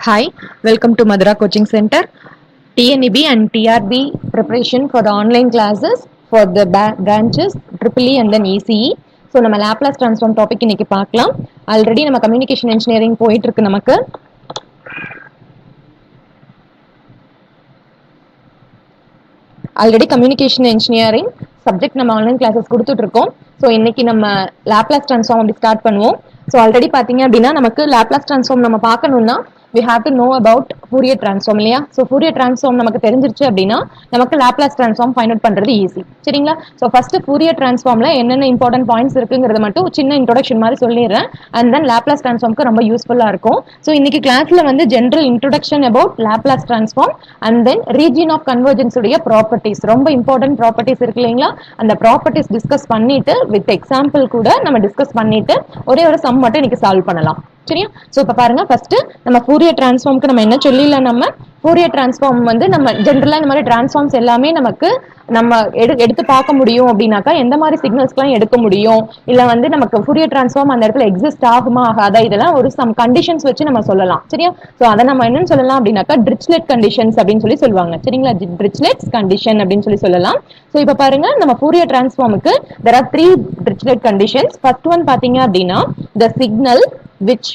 Hi, welcome to Madura Coaching Center. TNEB and TRB preparation for the online classes for the branches EEE and then ECE. So நம்ம Laplace transform topic இன்னைக்கு பார்க்கலாம். Already நம்ம communication engineering போயிட்டு இருக்கு நமக்கு. Already communication engineering subject நம்ம online classes கொடுத்துட்டு இருக்கோம். ஸோ இன்னைக்கு நம்ம லேப்லாஸ் ட்ரான்ஸ்ஃபார்ம் அப்படி ஸ்டார்ட் பண்ணுவோம். ஸோ ஆல்ரெடி பார்த்தீங்க அப்படின்னா நமக்கு லேப்லாஸ் ட்ரான்ஸ்ஃபார்ம் நம்ம பார்க்கணும்னா we have to know about Fourier transform இல்லையா? ஸோ Fourier transform நமக்கு தெரிஞ்சிருச்சு அப்படின்னா நமக்கு லேப்லாஸ் ட்ரான்ஸ்ஃபார்ம் ஃபைண்ட் அவுட் பண்றது ஈஸி. சரிங்களா? ஸோ ஃபர்ஸ்ட் Fourier transformல என்னென்ன இம்பார்ட்டன்ட் பாயிண்ட்ஸ் இருக்குங்கிறத மட்டும் சின்ன இன்ட்ரோடக்ஷன் மாதிரி சொல்லிடுறேன். அண்ட் தென் லேப்லாஸ் ட்ரான்ஸ்ஃபார்ம்க்கு ரொம்ப யூஸ்ஃபுல்லா இருக்கும். ஸோ இன்னைக்கு கிளாஸ்ல வந்து general introduction about Laplace transform and then region of convergence உடைய ப்ராப்பர்ட்டிஸ், ரொம்ப இம்பார்ட்டன்ட் ப்ராப்பர்ட்டிஸ் இருக்கு இல்லைங்களா? அந்த ப்ராப்பர்ட்டிஸ் டிஸ்கஸ் பண்ணிட்டு வித் எக்ஸாம்பிள் கூட நம்ம டிஸ்கஸ் பண்ணிட்டு ஒரே ஒரு சம் மட்டும் இன்னைக்கு சால்வ் பண்ணலாம். சரியா? சோ இப்ப பாருங்க, ஃபர்ஸ்ட் நம்ம Fourier transformக்கு நம்ம என்ன சொல்லிடலாம், நம்ம Fourier transform வந்து நம்ம ஜென்ரலா இந்த மாதிரி டிரான்ஸ்ஃபார்ம்ஸ் எல்லாமே நமக்கு நம்ம எடுத்து பார்க்க முடியும் அப்படின்னாக்கா எந்த மாதிரி சிக்னல்ஸ்லாம் எடுக்க முடியும், இல்ல வந்து நமக்கு Fourier transform அந்த இடத்துல எக்ஸிஸ்ட் ஆகுமா ஆகாதா, இதெல்லாம் ஒரு சம் கண்டிஷன்ஸ் வச்சு நம்ம சொல்லலாம். சரியா? சோ அதை நம்ம என்னன்னு சொல்லலாம் அப்படின்னாக்கா Dirichlet கண்டிஷன்ஸ் அப்படின்னு சொல்லி சொல்லுவாங்க. சரிங்களா? Dirichlet கண்டிஷன் அப்படின்னு சொல்லி சொல்லலாம். சோ இப்ப பாருங்க, நம்ம Fourier transformக்கு there are 3 Dirichlet conditions. First one பாத்தீங்க அப்படின்னா the signal which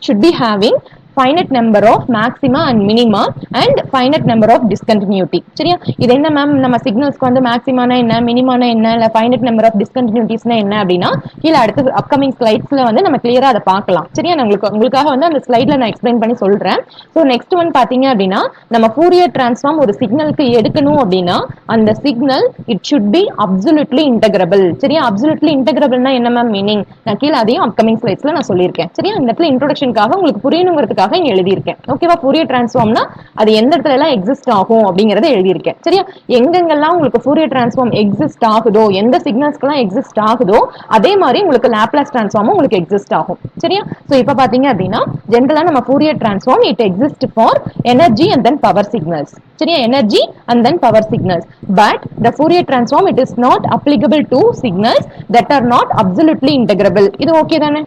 should be having finite number of maxima and minima and finite number of discontinuity. சரியா? இது என்ன மேம், நம்ம சிக்னல்ஸ்க்கு வந்து மேக்ஸிமானா என்ன, மினிமானா என்ன, இல்ல ஃபைனட் நம்பர் ஆஃப் டிஸ்கண்டினியூட்டிஸ்னா என்ன அப்படின்னா கீழே அடுத்து அப்கமிங் ஸ்லைட்ஸ்ல வந்து நம்ம கிளியரா அதை பார்க்கலாம். சரியா? நான் உங்களுக்காக வந்து அந்த ஸ்லைட்ல நான் எக்ஸ்பிளைன் பண்ணி சொல்றேன். ஸோ நெக்ஸ்ட் ஒன் பாத்தீங்க அப்படின்னா நம்ம Fourier transform ஒரு சிக்னலுக்கு எடுக்கணும் அப்படின்னா அந்த signal it should be absolutely integrable. சரியா? அப்சல்யூட்லி இன்டகிரபிள்னா என்ன மேம் மீனிங், நான் கீழே அதையும் அப்கமிங் ஸ்லைட்ஸ்ல நான் சொல்லியிருக்கேன். சரியா? இந்த இடத்துல இன்ட்ரோடக்ஷனுக்காக உங்களுக்கு புரியணுங்கிறதுக்காக எழுதியிருக்கேன். ஓகேவா? Fourier transformனா அது எந்த இடத்துல எல்லாம் எக்ஸிஸ்ட் ஆகும் அப்படிங்கறத எழுதியிருக்கேன். சரியா? எங்கெங்கெல்லாம் உங்களுக்கு Fourier transform எக்ஸிஸ்ட் ஆகுதோ, எந்த சிக்னல்ஸ்க்கெல்லாம் எக்ஸிஸ்ட் ஆகுதோ அதே மாதிரி உங்களுக்கு லேப்லாஸ் டிரான்ஸ்ஃபார்மும் உங்களுக்கு எக்ஸிஸ்ட் ஆகும். சரியா? சோ இப்ப பாத்தீங்க அப்படின்னா ஜெனரலா நம்ம Fourier transform it exists for energy and then power signals. சரியா? energy and then power signals, but the Fourier transform it is not applicable to signals that are not absolutely integrable. இது okay தானே?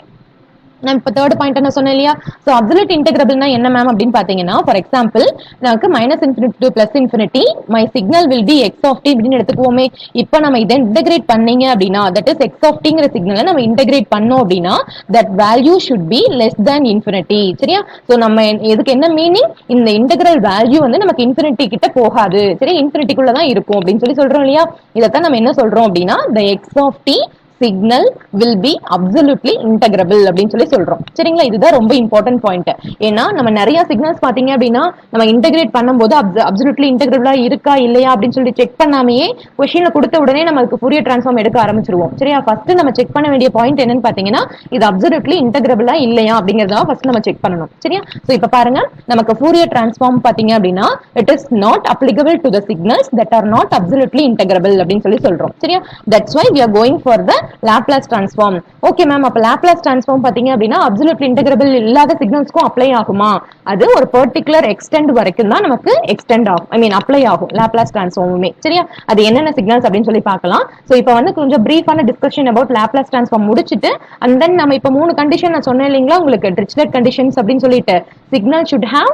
நான் இப்போ third point என்ன சொன்னேன் இல்லையா? So absolute இன்டெகிரபிள்னா என்ன ma'am அப்படின்னு பாத்தீங்கன்னா, ஃபார் எக்ஸாம்பிள் நமக்கு -∞ to +∞ my signal will be x of t அப்படின்னு எடுத்துக்குவோமே. இப்போ நம்ம இதை இன்டெகிரேட் பண்ணீங்க அப்படின்னா, தட் இஸ் x of tங்கிற சிக்னலை நம்ம இன்டெகிரேட் பண்ணோம் அப்படின்னா that value should be less than infinity. சரியா? ஸோ நம்ம இதுக்கு என்ன மீனிங், இந்த இன்டெகிரல் வேல்யூ வந்து நமக்கு இன்ஃபினிட்டி கிட்ட போகாது. சரி, இன்ஃபினிட்டிக்குள்ள தான் இருக்கும் அப்படின்னு சொல்லி சொல்றோம் இல்லையா? இதைத்தான் நம்ம என்ன சொல்றோம் அப்படின்னா the x of t signal will be absolutely integrable அப்படின்னு சொல்லி சொல்றோம். சரிங்களா? இதுதான் ரொம்ப இம்பார்ட்டன்ட் பாயிண்ட். ஏன்னா நம்ம நிறைய சிக்னல்ஸ் பாத்தீங்க அப்படின்னா நம்ம இன்டகிரேட் பண்ணும்போது அப்சல்யூட்லி இன்டகிரபிளா இருக்கா இல்லையா அப்படின்னு சொல்லி செக் பண்ணாமையே கொஸ்டின்ல கொடுத்த உடனே நமக்கு Fourier transform எடுக்க ஆரம்பிச்சிருவோம். சரியா? ஃபர்ஸ்ட் நம்ம செக் பண்ண வேண்டிய பாயிண்ட் என்னன்னு பாத்தீங்கன்னா இது அப்சல்யூட்லி இன்டகிரபிளா இல்லையா அப்படிங்கறத ஃபர்ஸ்ட் நம்ம செக் பண்ணணும். சரியா? சோ இப்ப பாருங்க, நமக்கு Fourier transform பாத்தீங்க அப்படின்னா it is not applicable to the signals that are not absolutely integrable அப்படின்னு சொல்லி சொல்றோம். சரியா? That's why we are going for the Laplace transform. Okay ma'am, அப்ப லாப்லாஸ் டிரான்ஸ்ஃபார்ம் பாத்தீங்க அப்படின்னா அப்சல்யூட்லி இன்டகிரபிள் இல்லாத சிக்னல்ஸ்க்கும் அப்ளை ஆகுமா? அது ஒரு பர்டிகுலர் எக்ஸ்டெண்ட் வரைக்கும் தான் நமக்கு எக்ஸ்டெண்ட் ஆகும், ஐ மீன் அப்ளை ஆகும் லாப்லாஸ் டிரான்ஸ்ஃபார்முமே. சரியா? அது என்னென்ன சிக்னல்ஸ் அப்படின்னு சொல்லி பார்க்கலாம். சோ இப்போ வந்து கொஞ்சம் பிரீஃபான டிஸ்கஷன் அபவுட் லாப்லாஸ் டிரான்ஸ்ஃபார்ம் முடிச்சிட்டு அண்ட் தென் நம்ம இப்போ 3 கண்டிஷன் நான் சொன்னேன் இல்லைங்களா உங்களுக்கு, Dirichlet கண்டிஷன்ஸ் அப்படின்னு சொல்லிட்டு signal should have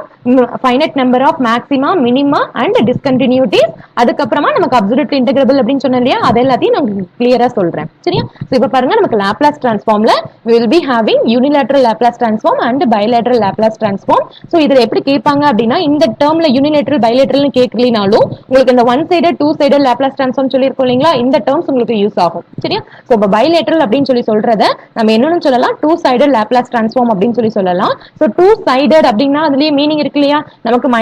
finite number of maxima, minima and discontinuities. அதுக்கப்புறமா நமக்கு அப்சல்யூட்லி இன்டகிரபிள் அப்படின்னு சொன்னேன் இல்லையா, அது எல்லாத்தையும் நான் கிளியரா சொல்றேன். சரியா? சோ இப்ப பாருங்க, நமக்கு Laplace டிரான்ஸ்ஃபார்ம்ல we will be having unilateral Laplace transform and bilateral Laplace transform. So இதுல எப்படி கேட்பாங்க அப்படின்னா இந்த டேர்ம்ல unilateral bilateral னு கேட்கலினாலும் உங்களுக்கு இந்த one sided two sided Laplace transform சொல்லிருக்கோம் இல்லீங்களா, இந்த டேர்ம்ஸ் உங்களுக்கு யூஸ் ஆகும். சரியா? சோ இப்ப bilateral அப்படின்னு சொல்லி சொல்றத நம்ம என்னன்னு சொல்லலாம், two sided Laplace transform அப்படின்னு சொல்லி சொல்லலாம். சோ two sided அப்படின்னா அதுலயே மீனிங் இருக்கு இல்லையா, நமக்கு -∞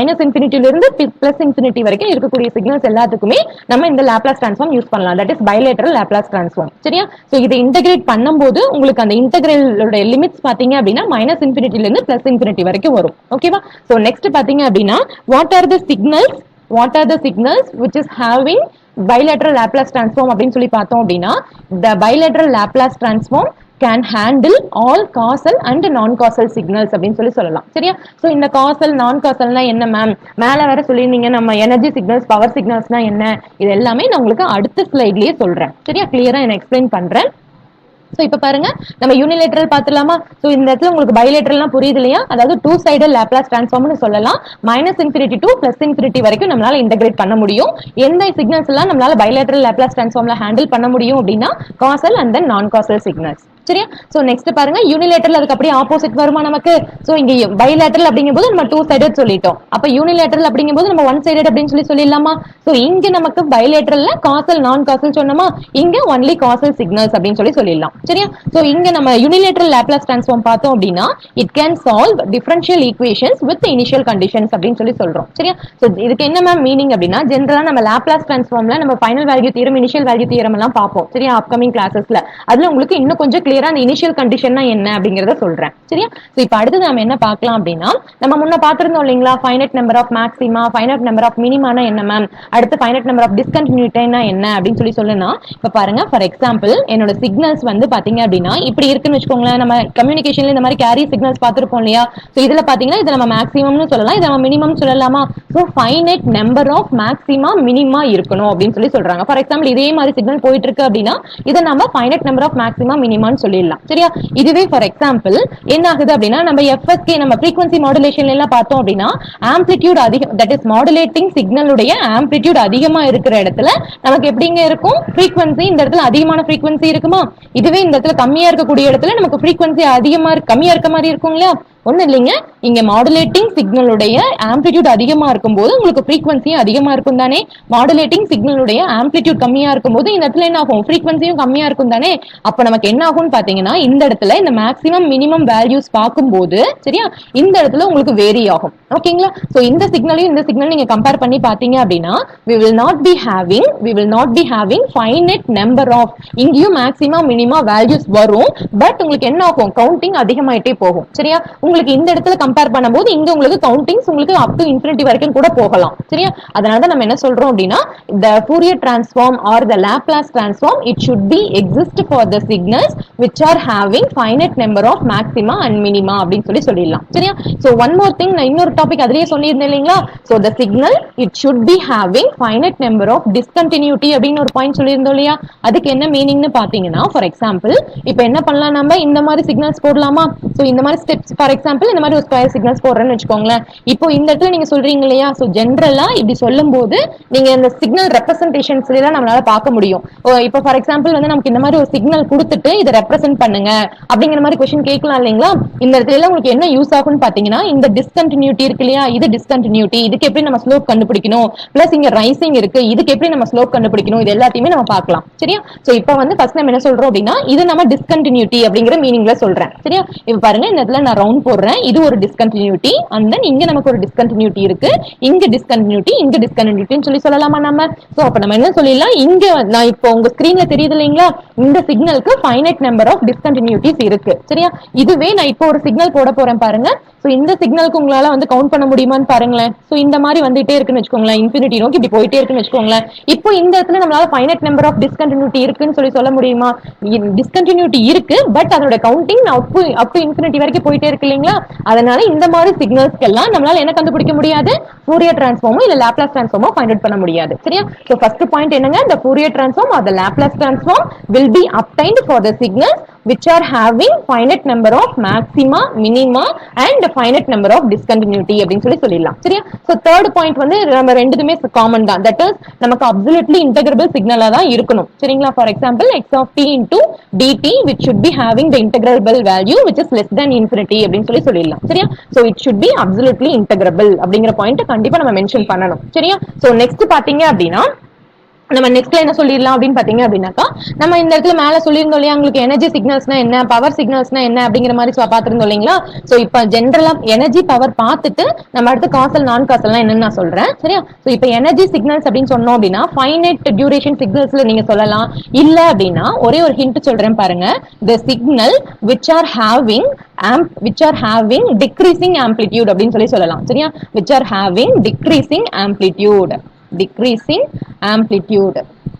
இருந்து +∞ வரைக்கும் இருக்கக்கூடிய சிக்னல்ஸ் எல்லாத்துக்குமே நம்ம இந்த லாப்லாஸ் டிரான்ஸ்ஃபார்ம் யூஸ் பண்ணலாம். That is bilateral Laplace transform. சரியா? சோ இதை இன்டகிரேட் பண்ணும்போது உங்களுக்கு அந்த இன்டகிரலோட லிமிட்ஸ் பாத்தீங்க அப்படின்னா -∞ இருந்து +∞ வரைக்கும் வரும். ஓகேவா? சோ நெக்ஸ்ட் பாத்தீங்க அப்படின்னா what are the signals which is having bilateral Laplace transform அப்படின்னு சொல்லி பார்த்தோம் அப்படின்னா the bilateral Laplace transform can handle all causal and non-causal signals அப்படின்னு சொல்லலாம். சரியா? சோ இந்த causal non-causalனா என்ன மேம், மேல வேற சொல்லிருந்தீங்க நம்ம எனர்ஜி சிக்னல்ஸ் பவர் சிக்னல்ஸ்னா என்ன, இது எல்லாமே நான் உங்களுக்கு அடுத்த ஸ்லைட்லயே சொல்றேன். சரியா? கிளியரா நான் எக்ஸ்பிளைன் பண்றேன். சோ இப்ப பாருங்க நம்ம யூனிலேட்டரல் பாத்துலாமா. சோ இந்த இடத்துல உங்களுக்கு பைலேட்டரல்னா புரியுது இல்லையா, அதாவது டூ சைடட் லாப்லாஸ் டிரான்ஸ்ஃபார்ம்னு சொல்லலாம். -∞ to +∞ வரைக்கும் நம்மளால இன்டகிரேட் பண்ண முடியும். எந்த சிக்னல்ஸ் எல்லாம் நம்மளால பைலேட்டரல் லாப்லாஸ் டிரான்ஸ்ஃபார்ம்ல ஹேண்டில் பண்ண முடியும் அப்படின்னா காசல் அண்ட் தென் நான் காசல் சிக்னல்ஸ். சரியா. சோ நெக்ஸ்ட் பாருங்க யூனிலேட்டரல் அதுக்கு அப்படியே ஆப்போசிட் வருமா நமக்கு. சோ இங்க பைலேட்டரல் அப்படிங்கும்போது நம்ம டூ சைடட் சொல்லிட்டோம். அப்ப யூனிலேட்டரல் அப்படிங்கும்போது நம்ம ஒன் சைடட் அப்படின்னு சொல்லிடலாமா. சோ இங்க நமக்கு பைலேட்டரல்ல காசல் நான் காசல் சொன்னோமா, இங்க ஒன்லி காசல் சிக்னல்ஸ் அப்படின்னு சொல்லிடலாம். சரியா. சோ இங்க நம்ம யூனிலேட்டரல் லாப்லாஸ் டிரான்ஸ்ஃபார்ம் பார்த்தோம் அப்படின்னா it can solve differential equations with initial conditions அப்படின்னு சொல்றோம். சரியா. சோ இதுக்கு என்ன மேம் மீனிங் அப்படின்னா ஜெனரலா நம்ம லாப்லாஸ் டிரான்ஸ்ஃபார்ம்ல நம்ம final value theorem initial value theorem எல்லாம் பார்ப்போம். சரியா. அப்கமிங் கிளாஸஸ்ல அதுல உங்களுக்கு இன்னும் கொஞ்சம் கிளியரா அந்த இனிஷியல் கண்டிஷன்னா என்ன அப்படிங்கறத சொல்றேன். சரியா. சோ இப்போ அடுத்து நாம என்ன பார்க்கலாம் அப்படின்னா நம்ம முன்ன பார்த்திருந்தோம் இல்லைங்களா, finite number of maxima, finite number of மினிமானா என்ன மேம், அடுத்து ஃபைனைட் நம்பர் ஆஃப் டிஸ்கண்டினியூட்டினா என்ன அப்படின்னு சொல்லணும்னா இப்ப பாருங்க ஃபார் எக்ஸாம்பிள் என்னோட சிக்னல்ஸ் வந்து பாத்தீங்க அப்படின்னா இப்படி இருக்குன்னு வச்சுக்கோங்களேன். நம்ம கம்யூனிகேஷன்ல இந்த மாதிரி கேரி சிக்னல்ஸ் பார்த்திருப்போம் இல்லையா. சோ இதுல பாத்தீங்கன்னா இது நம்ம மேக்ஸிமம்னு சொல்லலாம், இது நம்ம மினிமம் சொல்லலாமா. So finite number of maxima minima இருக்கணும் அப்படின்னு சொல்றாங்க. ஃபார் எக்ஸாம்பிள் இதே மாதிரி சிக்னல் போயிட்டு இருக்கு அப்படின்னா இதை நம்ம ஃபைனைட் நம்பர் ஆஃப் மேக்ஸிமா மினிமான்னு சொல்லிடலாம். சரியா. இதுவே ஃபார் எக்ஸாம்பிள் என்ன ஆகுது அப்படின்னா நம்ம எஃப்எஸ்கே நம்ம ஃப்ரீக்வன்சி மாடுலேஷன்ல எல்லாம் பார்த்தோம் அப்படின்னா ஆம்ப்ளிடியூட் அதிகம், தட் இஸ் மாடுலேட்டிங் சிக்னலுடைய ஆம்ப்ளிடியூட் அதிகமா இருக்கிற இடத்துல நமக்கு எப்படிங்க இருக்கும், ஃப்ரீக்வன்சி இந்த இடத்துல அதிகமான ஃப்ரீக்வன்சி இருக்குமா. இதுவே இந்த இடத்துல கம்மியா இருக்கக்கூடிய இடத்துல நமக்கு ஃப்ரீக்வன்சி அதிகமா கம்மியா இருக்க மாதிரி இருக்கும் இல்லையா. ஒண்ணு இல்லைங்க, இங்க மாடுலேட்டிங் சிக்னலுடைய ஆம்ப்ளிடியூட் அதிகமா இருக்கும்போது உங்களுக்கு ஃப்ரீக்வன்சியும் அதிகமா இருக்கும் தானே. மாடுலேட்டிங் சிக்னலுடைய ஆம்ப்ளிடியூட் கம்மியா இருக்கும்போது இந்த இடத்துல என்ன ஆகும், ஃப்ரீக்வன்சியும் கம்மியா இருக்கும் தானே. அப்ப நமக்கு என்ன ஆகும்னு பாத்தீங்கன்னா இந்த இடத்துல இந்த மேக்ஸிமம் மினிமம் வேல்யூஸ் பார்க்கும்போது சரியா இந்த இடத்துல உங்களுக்கு வேரி ஆகும். ஓகேங்களா. சோ இந்த சிக்னலையும் இந்த சிக்னல் நீங்க கம்பேர் பண்ணி பாத்தீங்க அப்படின்னா we will not be having finite number of, இங்கேயும் மேக்ஸிமம் மினிமம் வேல்யூஸ் வரும். பட் உங்களுக்கு என்ன ஆகும், கவுண்டிங் அதிகமாயிட்டே போகும். சரியா. உங்களுக்கு இந்த இடத்துல கம்பேர் பண்ணும்போது இங்க உங்களுக்கு கவுண்டிங்ஸ் உங்களுக்கு அப் டு இன்ஃபினிட்டி வரைக்கும் கூட போகலாம். சரியா. அதனால தான் நம்ம என்ன சொல்றோம் அப்படின்னா the Fourier transform or the Laplace transform it should be exist for the signals which are having finite number of maxima and minima அப்படின்னு சொல்லிடலாம். சரியா. so one more thing நான் இன்னொரு டாபிக் அதிலேயே சொல்லியிருந்தேன் இல்லைங்களா. so the signal it should be having finite number of discontinuity அப்படின்னு ஒரு பாயிண்ட் சொல்லியிருந்தோம் இல்லையா. அதுக்கு என்ன மீனிங்னு பாத்தீங்கன்னா ஃபார் எக்ஸாம்பிள் இப்போ என்ன பண்ணலாம், நம்ம இந்த மாதிரி சிக்னல்ஸ் போடலாமா. சோ இந்த மாதிரி ஸ்டெப்ஸ் ஃபார் எக்ஸாம்பிள் இந்த மாதிரி ஒரு ஸ்கொயர் சிக்னல்ஸ் போடுறேன்னு வச்சுக்கோங்களேன். இப்போ இந்த இடத்துல நீங்க சொல்றீங்க இல்லையா, சோ ஜென்ரலா இப்படி சொல்லும் போது நீங்க இந்த சிக்னல் ரெப்ரசன்டேஷன்ஸ் எல்லாம் நம்மளால பார்க்க முடியும். இப்போ ஃபார் எக்ஸாம்பிள் வந்து நமக்கு இந்த மாதிரி ஒரு சிக்னல் கொடுத்துட்டு இதை ரெப்ரசென்ட் பண்ணுங்க அப்படிங்கிற மாதிரி क्वेश्चन கேட்கலாம் இல்லைங்களா. இந்த இடத்துல உங்களுக்கு என்ன யூஸ் ஆகும்னு பாத்தீங்கன்னா இந்த டிஸ்கண்டினியூட்டி இருக்கு இல்லையா, இது டிஸ்கண்டினியூட்டி, இதுக்கு எப்படி நம்ம ஸ்லோப் கண்டுபிடிக்கணும், பிளஸ் இங்க ரைசிங் இருக்கு, இதுக்கு எப்படி நம்ம ஸ்லோப் கண்டுபிடிக்கணும், இது எல்லாத்தையுமே நம்ம பார்க்கலாம். சரியா. சோ இப்போ வந்து ஃபர்ஸ்ட் நம்ம என்ன சொல்றோம் அப்படின்னா இது நம்ம டிஸ்கண்டினியூட்டி அப்படிங்கிற மீனிங்ல சொல்றேன். சரியா. இப்போ பாருங்க இந்த இடத்துல நான் ரவுண்ட் போடுறேன், இது ஒரு டிஸ்கண்டினியூட்டி அண்ட் தென் இங்க நமக்கு ஒரு டிஸ்கண்டினியூட்டி இருக்கு, இங்க டிஸ்கண்டினியூட்டி இங்க டிஸ்கண்டினியூட்டின்னு சொல்லலாமா நம்ம. சோ அப்ப நம்ம என்ன சொல்லிடலாம், இங்க நான் இப்போ உங்க ஸ்கிரீன்ல தெரியுது இல்லைங்களா, இந்த சிக்னலுக்கு ஃபைனைட் நம்பர் ஆஃப் டிஸ்கண்டினியூட்டிஸ் இருக்கு. சரியா. இதுவே நான் இப்போ ஒரு சிக்னல் போட போறேன் பாருங்க. சோ இந்த சிக்னலுக்கு உங்களால வந்து கவுண்ட் பண்ண முடியுமான்னு பாருங்களேன். சோ இந்த மாதிரி வந்துட்டே இருக்குன்னு வச்சுக்கோங்களேன், இன்ஃபினிட்டி நோக்கி இப்படி போயிட்டே இருக்குன்னு வச்சுக்கோங்களேன். இப்போ இந்த இடத்துல நம்மளால ஃபைனைட் நம்பர் ஆஃப் டிஸ்கண்டினியூட்டி இருக்குன்னு சொல்ல முடியுமா. டிஸ்கண்டினியூட்டி இருக்கு பட் அதோட கவுண்டிங் அப் டு இன்ஃபினிட்டி வரைக்கும் போயிட்டே இருக்கு இல்லைங்களா. அதனால இந்த மாதிரி சிக்னல்ஸ்க்கு எல்லாம் நம்மளால என்ன கண்டுபிடிக்க முடியாது, Fourier transform இல்ல Laplace transform ஃபைண்ட் அவுட் பண்ண முடியாது. சரியா. சோ ஃபர்ஸ்ட் பாயிண்ட் என்னங்க, the Fourier transform or the Laplace transform will be obtained for the signals which are having finite number of maxima, minima and finite number of discontinuity அப்படின்னு சொல்லிடலாம். சரியா. So third point வந்து நம்ம ரெண்டுமே common தான், that is நமக்கு absolutely integrable சிக்னலா தான் இருக்கணும். சரிங்களா. For example x of t into dt which should be having the integrable value which is less than infinity அப்படின்னு சொல்லிடலாம். சரியா. So it should be absolutely integrable அப்படிங்கிற பாயிண்ட் கண்டிப்பா நம்ம மென்ஷன் பண்ணணும். சரியா. சோ நெக்ஸ்ட் பாத்தீங்க அப்படின்னா நம்ம நெக்ஸ்ட்ல என்ன சொல்லிடலாம் அப்படின்னு பாத்தீங்க அப்படின்னாக்கா நம்ம இந்த இடத்துல மேல சொல்லியிருந்தோம் இல்லையா, உங்களுக்கு எனர்ஜி சிக்னல்ஸ்னா என்ன, பவர் சிக்னல்ஸ்னா என்ன அப்படிங்கிற மாதிரி பாத்துருந்தோம் இல்லைங்களா. சோ இப்ப ஜென்ரலா எனர்ஜி பவர் பார்த்துட்டு நம்ம அடுத்து காசல் நான் காசல்லாம் என்னன்னு நான் சொல்றேன். சரியா. சோ இப்ப எனர்ஜி சிக்னல்ஸ் அப்படின்னு சொன்னோம் அப்படின்னா ஃபைனைட் டியூரேஷன் சிக்னல்ஸ்ல நீங்க சொல்லலாம். இல்ல அப்படின்னா ஒரே ஒரு ஹிண்ட் சொல்றேன் பாருங்க, the signal which are having decreasing amplitude அப்படின்னு சொல்லலாம். சரியா. which are having decreasing amplitude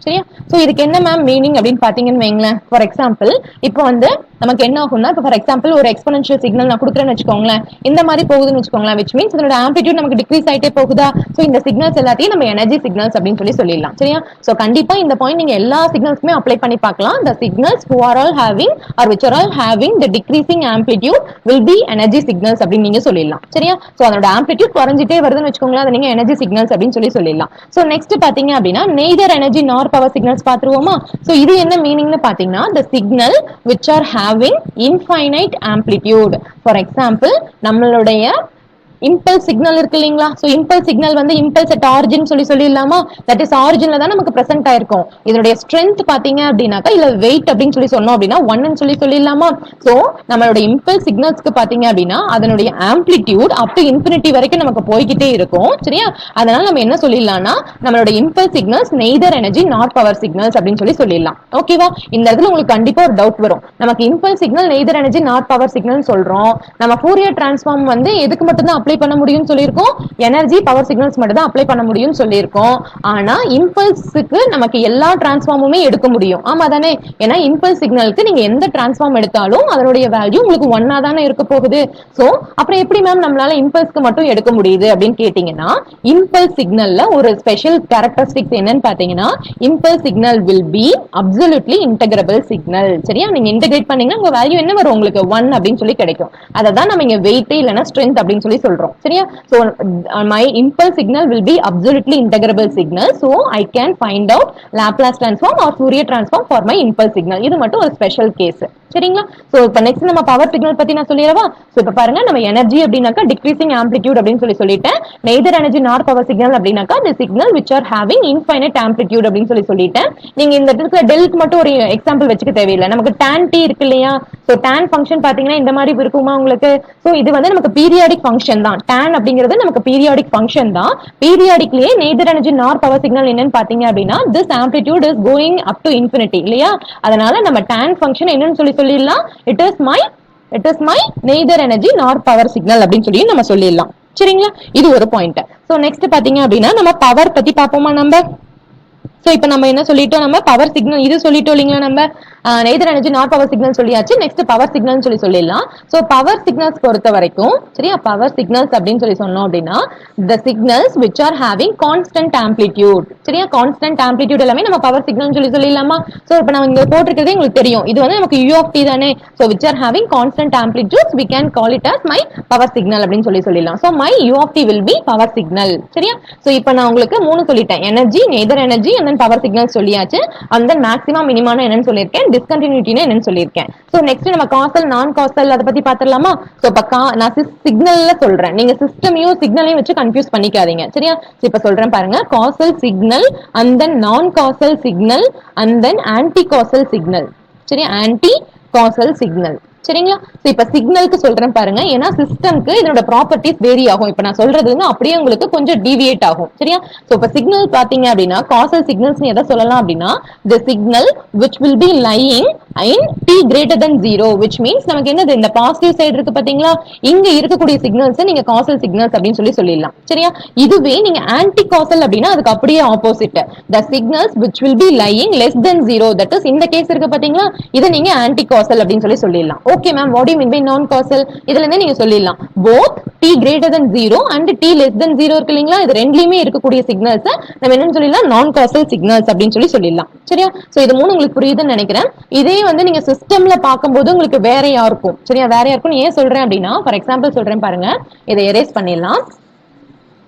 சரியா? சோ இதுக்கு என்ன மேம் மீனிங் அப்படின்னு பாத்தீங்கன்னு வைங்களேன். ஃபார் எக்ஸாம்பிள் இப்போ வந்து நமக்கு என்ன ஆகும்னா, இப்போ ஃபார் எக்ஸாம்பிள் ஒரு எக்ஸ்போனன்ஷியல் சிக்னல் நான் கொடுக்குறேன்னு வச்சுக்கோங்களேன், இந்த மாதிரி போகுதுன்னு வச்சுக்கோங்களேன், which means இதோட ஆம்பிடியூட் நமக்கு டிக்ரீஸ் ஆயிட்டே போகுதா. சோ இந்த சிக்னல்ஸ் எல்லாத்தையும் நம்ம எனர்ஜி சிக்னல்ஸ் அப்படின்னு சொல்லிடலாம். சரியா? சோ கண்டிப்பா இந்த பாயிண்ட் நீங்க எல்லா சிக்னல்ஸ்க்குமே அப்ளை பண்ணி பார்க்கலாம். the signals who are all having or which are all having the decreasing amplitude will be energy signals அப்படின்னு நீங்க சொல்லிடலாம். சரியா? சோ அதோட ஆம்பிடியூட் குறைஞ்சிட்டே வருதுன்னு வச்சுக்கோங்களேன், அதை நீங்க எனர்ஜி சிக்னல்ஸ் அப்படின்னு சொல்லிடலாம். சோ நெக்ஸ்ட் பாத்தீங்க அப்படின்னா neither energy nor power signals பாத்துருவோமா. சோ இது என்ன மீனிங்னு பாத்தீங்கன்னா, the signal which are having infinite amplitude. for example நம்மளுடைய இம்பல்ஸ் சிக்னல் இருக்கு இல்லீங்களா. சோ இம்பல்ஸ் சிக்னல் வந்து இம்பல்ஸ் அட் ஆரிஜின் சொல்லிடலாமா. தட் இஸ் ஆரிஜின்ல தான் நமக்கு பிரசன்ட் ஆயிருக்கும். இதோட ஸ்ட்ரென்த் பாத்தீங்க அப்படின்னாக்கா இல்ல வெயிட் அப்படின்னு சொன்னோம் அப்படின்னா 1 சொல்லிடலாமா. சோ நம்மளோட இம்பல்ஸ் சிக்னல்ஸ்க்கு பாத்தீங்க அப்படின்னா அதனுடைய ஆம்பிளிடியூட் அப் டு இன்ஃபினிட்டி வரைக்கும் நமக்கு போய்கிட்டே இருக்கும். சரியா? அதனால நம்ம என்ன சொல்லிடலாம்னா நம்மளோட impulse signals neither energy not power signals அப்படின்னு சொல்லிடலாம். ஓகேவா? இந்த இடத்துல உங்களுக்கு கண்டிப்பா ஒரு டவுட் வரும். நமக்கு impulse signal neither energy not power signal சொல்றோம், நம்ம ஃபோரியர் டிரான்ஸ்ஃபார்ம் வந்து எதுக்கு மட்டும் தான் அப்ளை பண்ண முடியும் சொல்லியிருக்கோம், எனர்ஜி பவர் சிக்னல்ஸ் மட்டும் தான் அப்ளை பண்ண முடியும் சொல்லியிருக்கோம். ஆனா இம்பல்ஸ்க்கு நமக்கு எல்லா டிரான்ஸ்ஃபார்முமே எடுக்க முடியும். ஆமா தானே? ஏன்னா இம்பல்ஸ் சிக்னலுக்கு நீங்க எந்த டிரான்ஸ்ஃபார்ம் எடுத்தாலும் அதனுடைய வேல்யூ உங்களுக்கு 1 தானே இருக்க போகுது. சோ அப்புறம் எப்படி மேம் நம்மளால இம்பல்ஸ்க்கு மட்டும் எடுக்க முடியுது அப்படின்னு கேட்டீங்கன்னா, இம்பல்ஸ் சிக்னல்ல ஒரு ஸ்பெஷல் கேரக்டரிஸ்டிக்ஸ் என்னன்னு பாத்தீங்கன்னா, impulse signal will be absolutely integrable signal. சரியா? நீங்க இன்டகிரேட் பண்ணீங்கன்னா உங்க வேல்யூ என்ன வரும் உங்களுக்கு 1 அப்படின்னு கிடைக்கும். அதை தான் நம்ம இங்க வெயிட் இல்லைன்னா ஸ்ட்ரென்த் அப்படின்னு சொல்றோம். சரியா? So my impulse signal will be absolutely integrable signal. So I can find out Laplace transform or Fourier transform for my impulse signal. இது மட்டும் ஒரு ஸ்பெஷல் கேஸ். சரிங்களா? சோ இப்போ நெக்ஸ்ட் நம்ம பவர் சிக்னல் பத்தி நான் சொல்லிரவா. சோ இப்போ பாருங்க, நம்ம எனர்ஜி அப்படினாக்கா டிக்ரீசிங் ஆம்ப்ளிட்யூட் அப்படின்னு சொல்லிட்டேன். நெய்தர் எனர்ஜி நார் பவர் சிக்னல் அப்படினாக்கா the signal which are having infinite amplitude அப்படின்னு சொல்லிட்டேன். நீங்க இந்த இடத்துல டெல்க்கு மட்டும் ஒரு எக்ஸாம்பிள் வச்சுக்க தேவையில்லை. நமக்கு tan t இருக்கு இல்லையா. சோ tan ஃபங்க்ஷன் பாத்தீங்கன்னா இந்த மாதிரி இருக்குமா உங்களுக்கு. சோ இது வந்து நமக்கு பீரியாடிக் ஃபங்க்ஷன் தான். tan அப்படிங்கிறது நமக்கு பீரியாடிக் ஃபங்க்ஷன் தான். பீரியாடிக்லயே நெய்தர் எனர்ஜி நார் பவர் சிக்னல் என்னன்னு பாத்தீங்க அப்படின்னா this amplitude is going up to infinity இல்லையா. அதனால நம்ம tan ஃபங்க்ஷன் என்னன்னு சொல்லிடலாம், it is my neither energy nor power signal அப்படின்னு சொல்லி நம்ம சொல்லிடலாம். சரிங்களா? இது ஒரு பாயிண்ட். சோ நெக்ஸ்ட் பாத்தீங்க அப்படின்னா நம்ம பவர் பத்தி பாப்போமா நம்ம. சோ இப்போ நம்ம என்ன சொல்லிட்டோம், நம்ம பவர் சிக்னல் இது சொல்லிட்டோம் இல்லீங்களா. நம்ம neither energy not power signal சொல்லியாச்சு. நெக்ஸ்ட் பவர் சிக்னல் சொல்லிடலாம். சோ பவர் சிக்னல்ஸ் பொறுத்த வரைக்கும் சரியா, பவர் சிக்னல்ஸ் அப்படின்னு சொன்னோம் அப்படின்னா the signals which are having constant amplitude. சரியா? கான்ஸ்டன்ட் ஆம்ப்ளிட்யூட் எல்லாமே நம்ம பவர் சிக்னல் சொல்லிடலாமா. சோ இப்போ நம்ம இங்க போட்டிருக்கிறது உங்களுக்கு தெரியும், இது வந்து நமக்கு u of t தானே. So which are having constant amplitudes we can call it as my power signal அப்படின்னு சொல்லிடலாம். So my u of t will be power signal. சரியா? சோ இப்போ நான் உங்களுக்கு 3 சொல்லிட்டேன், energy, neither energy and then power signal சொல்லியாச்சு. and then maximum minimum என்னன்னு சொல்லியிருக்கேன், டிஸ்கண்டினியூட்டினா என்னன்னு சொல்லியிருக்கேன். சோ நெக்ஸ்ட் நம்ம காசல் நான் காசல் அத பத்தி பாத்துறலாமா. சோ இப்ப நான் சிக்னல்ல சொல்றேன், நீங்க சிஸ்டமையும் சிக்னலையும் வச்சு கன்ஃபியூஸ் பண்ணிக்காதீங்க. சரியா? இப்ப சொல்றேன் பாருங்க, causal signal and then non causal signal and then anti causal signal. சரியா? Anti causal signal. சரிங்களா? இப்ப சிக்னலுக்கு சொல்றேன் பாருங்க, ஏன்னா சிஸ்டம்க்கு இதோட ப்ராப்பர்ட்டிஸ் வேரி ஆகும். இப்ப நான் சொல்றது வந்து அப்படியே உங்களுக்கு கொஞ்சம் டீவியேட் ஆகும். சரியா? சோ இப்ப சிக்னல் பாத்தீங்க அப்படின்னா காசல் சிக்னல்ஸ் எதை சொல்லலாம் அப்படின்னா the signal which will be lying in t greater than 0, which means நமக்கு என்னது இந்த பாசிட்டிவ் சைடு இருக்கு பாத்தீங்களா, இங்க இருக்கக்கூடிய சிக்னல்ஸ் நீங்க காசல் சிக்னல்ஸ் அப்படின்னு சொல்லிடலாம். சரியா? இதுவே நீங்க ஆன்டி காசல் அப்படின்னா அதுக்கு அப்படியே opposite, the signals which will be lying less than 0, that is இந்த கேஸ் இருக்கு பாத்தீங்களா, இதை நீங்க ஆன்டி காசல் அப்படின்னு சொல்லிடலாம். Okay ma'am, what do you mean by non causal? இதுல இருந்து நீங்க சொல்லிடலாம் both t greater than 0 and t less than 0 இருக்கு இல்லீங்களா, இது ரெண்டுலயுமே இருக்கக்கூடிய சிக்னல்ஸ் நம்ம என்னன்னு சொல்லலாம், நான் causal சிக்னல்ஸ் அப்படின்னு சொல்லிடலாம். சரியா? சோ இது மூணு உங்களுக்கு புரியுதுன்னு நினைக்கிறேன். இதே வந்து நீங்க சிஸ்டம்ல பாக்கும்போது உங்களுக்கு வேறையா இருக்கும். சரியா? வேறையா இருக்கும். ஏன் சொல்றேன் அப்படின்னா ஃபார் எக்ஸாம்பிள் சொல்றேன் பாருங்க, இதை எரேஸ் பண்ணிடலாம்.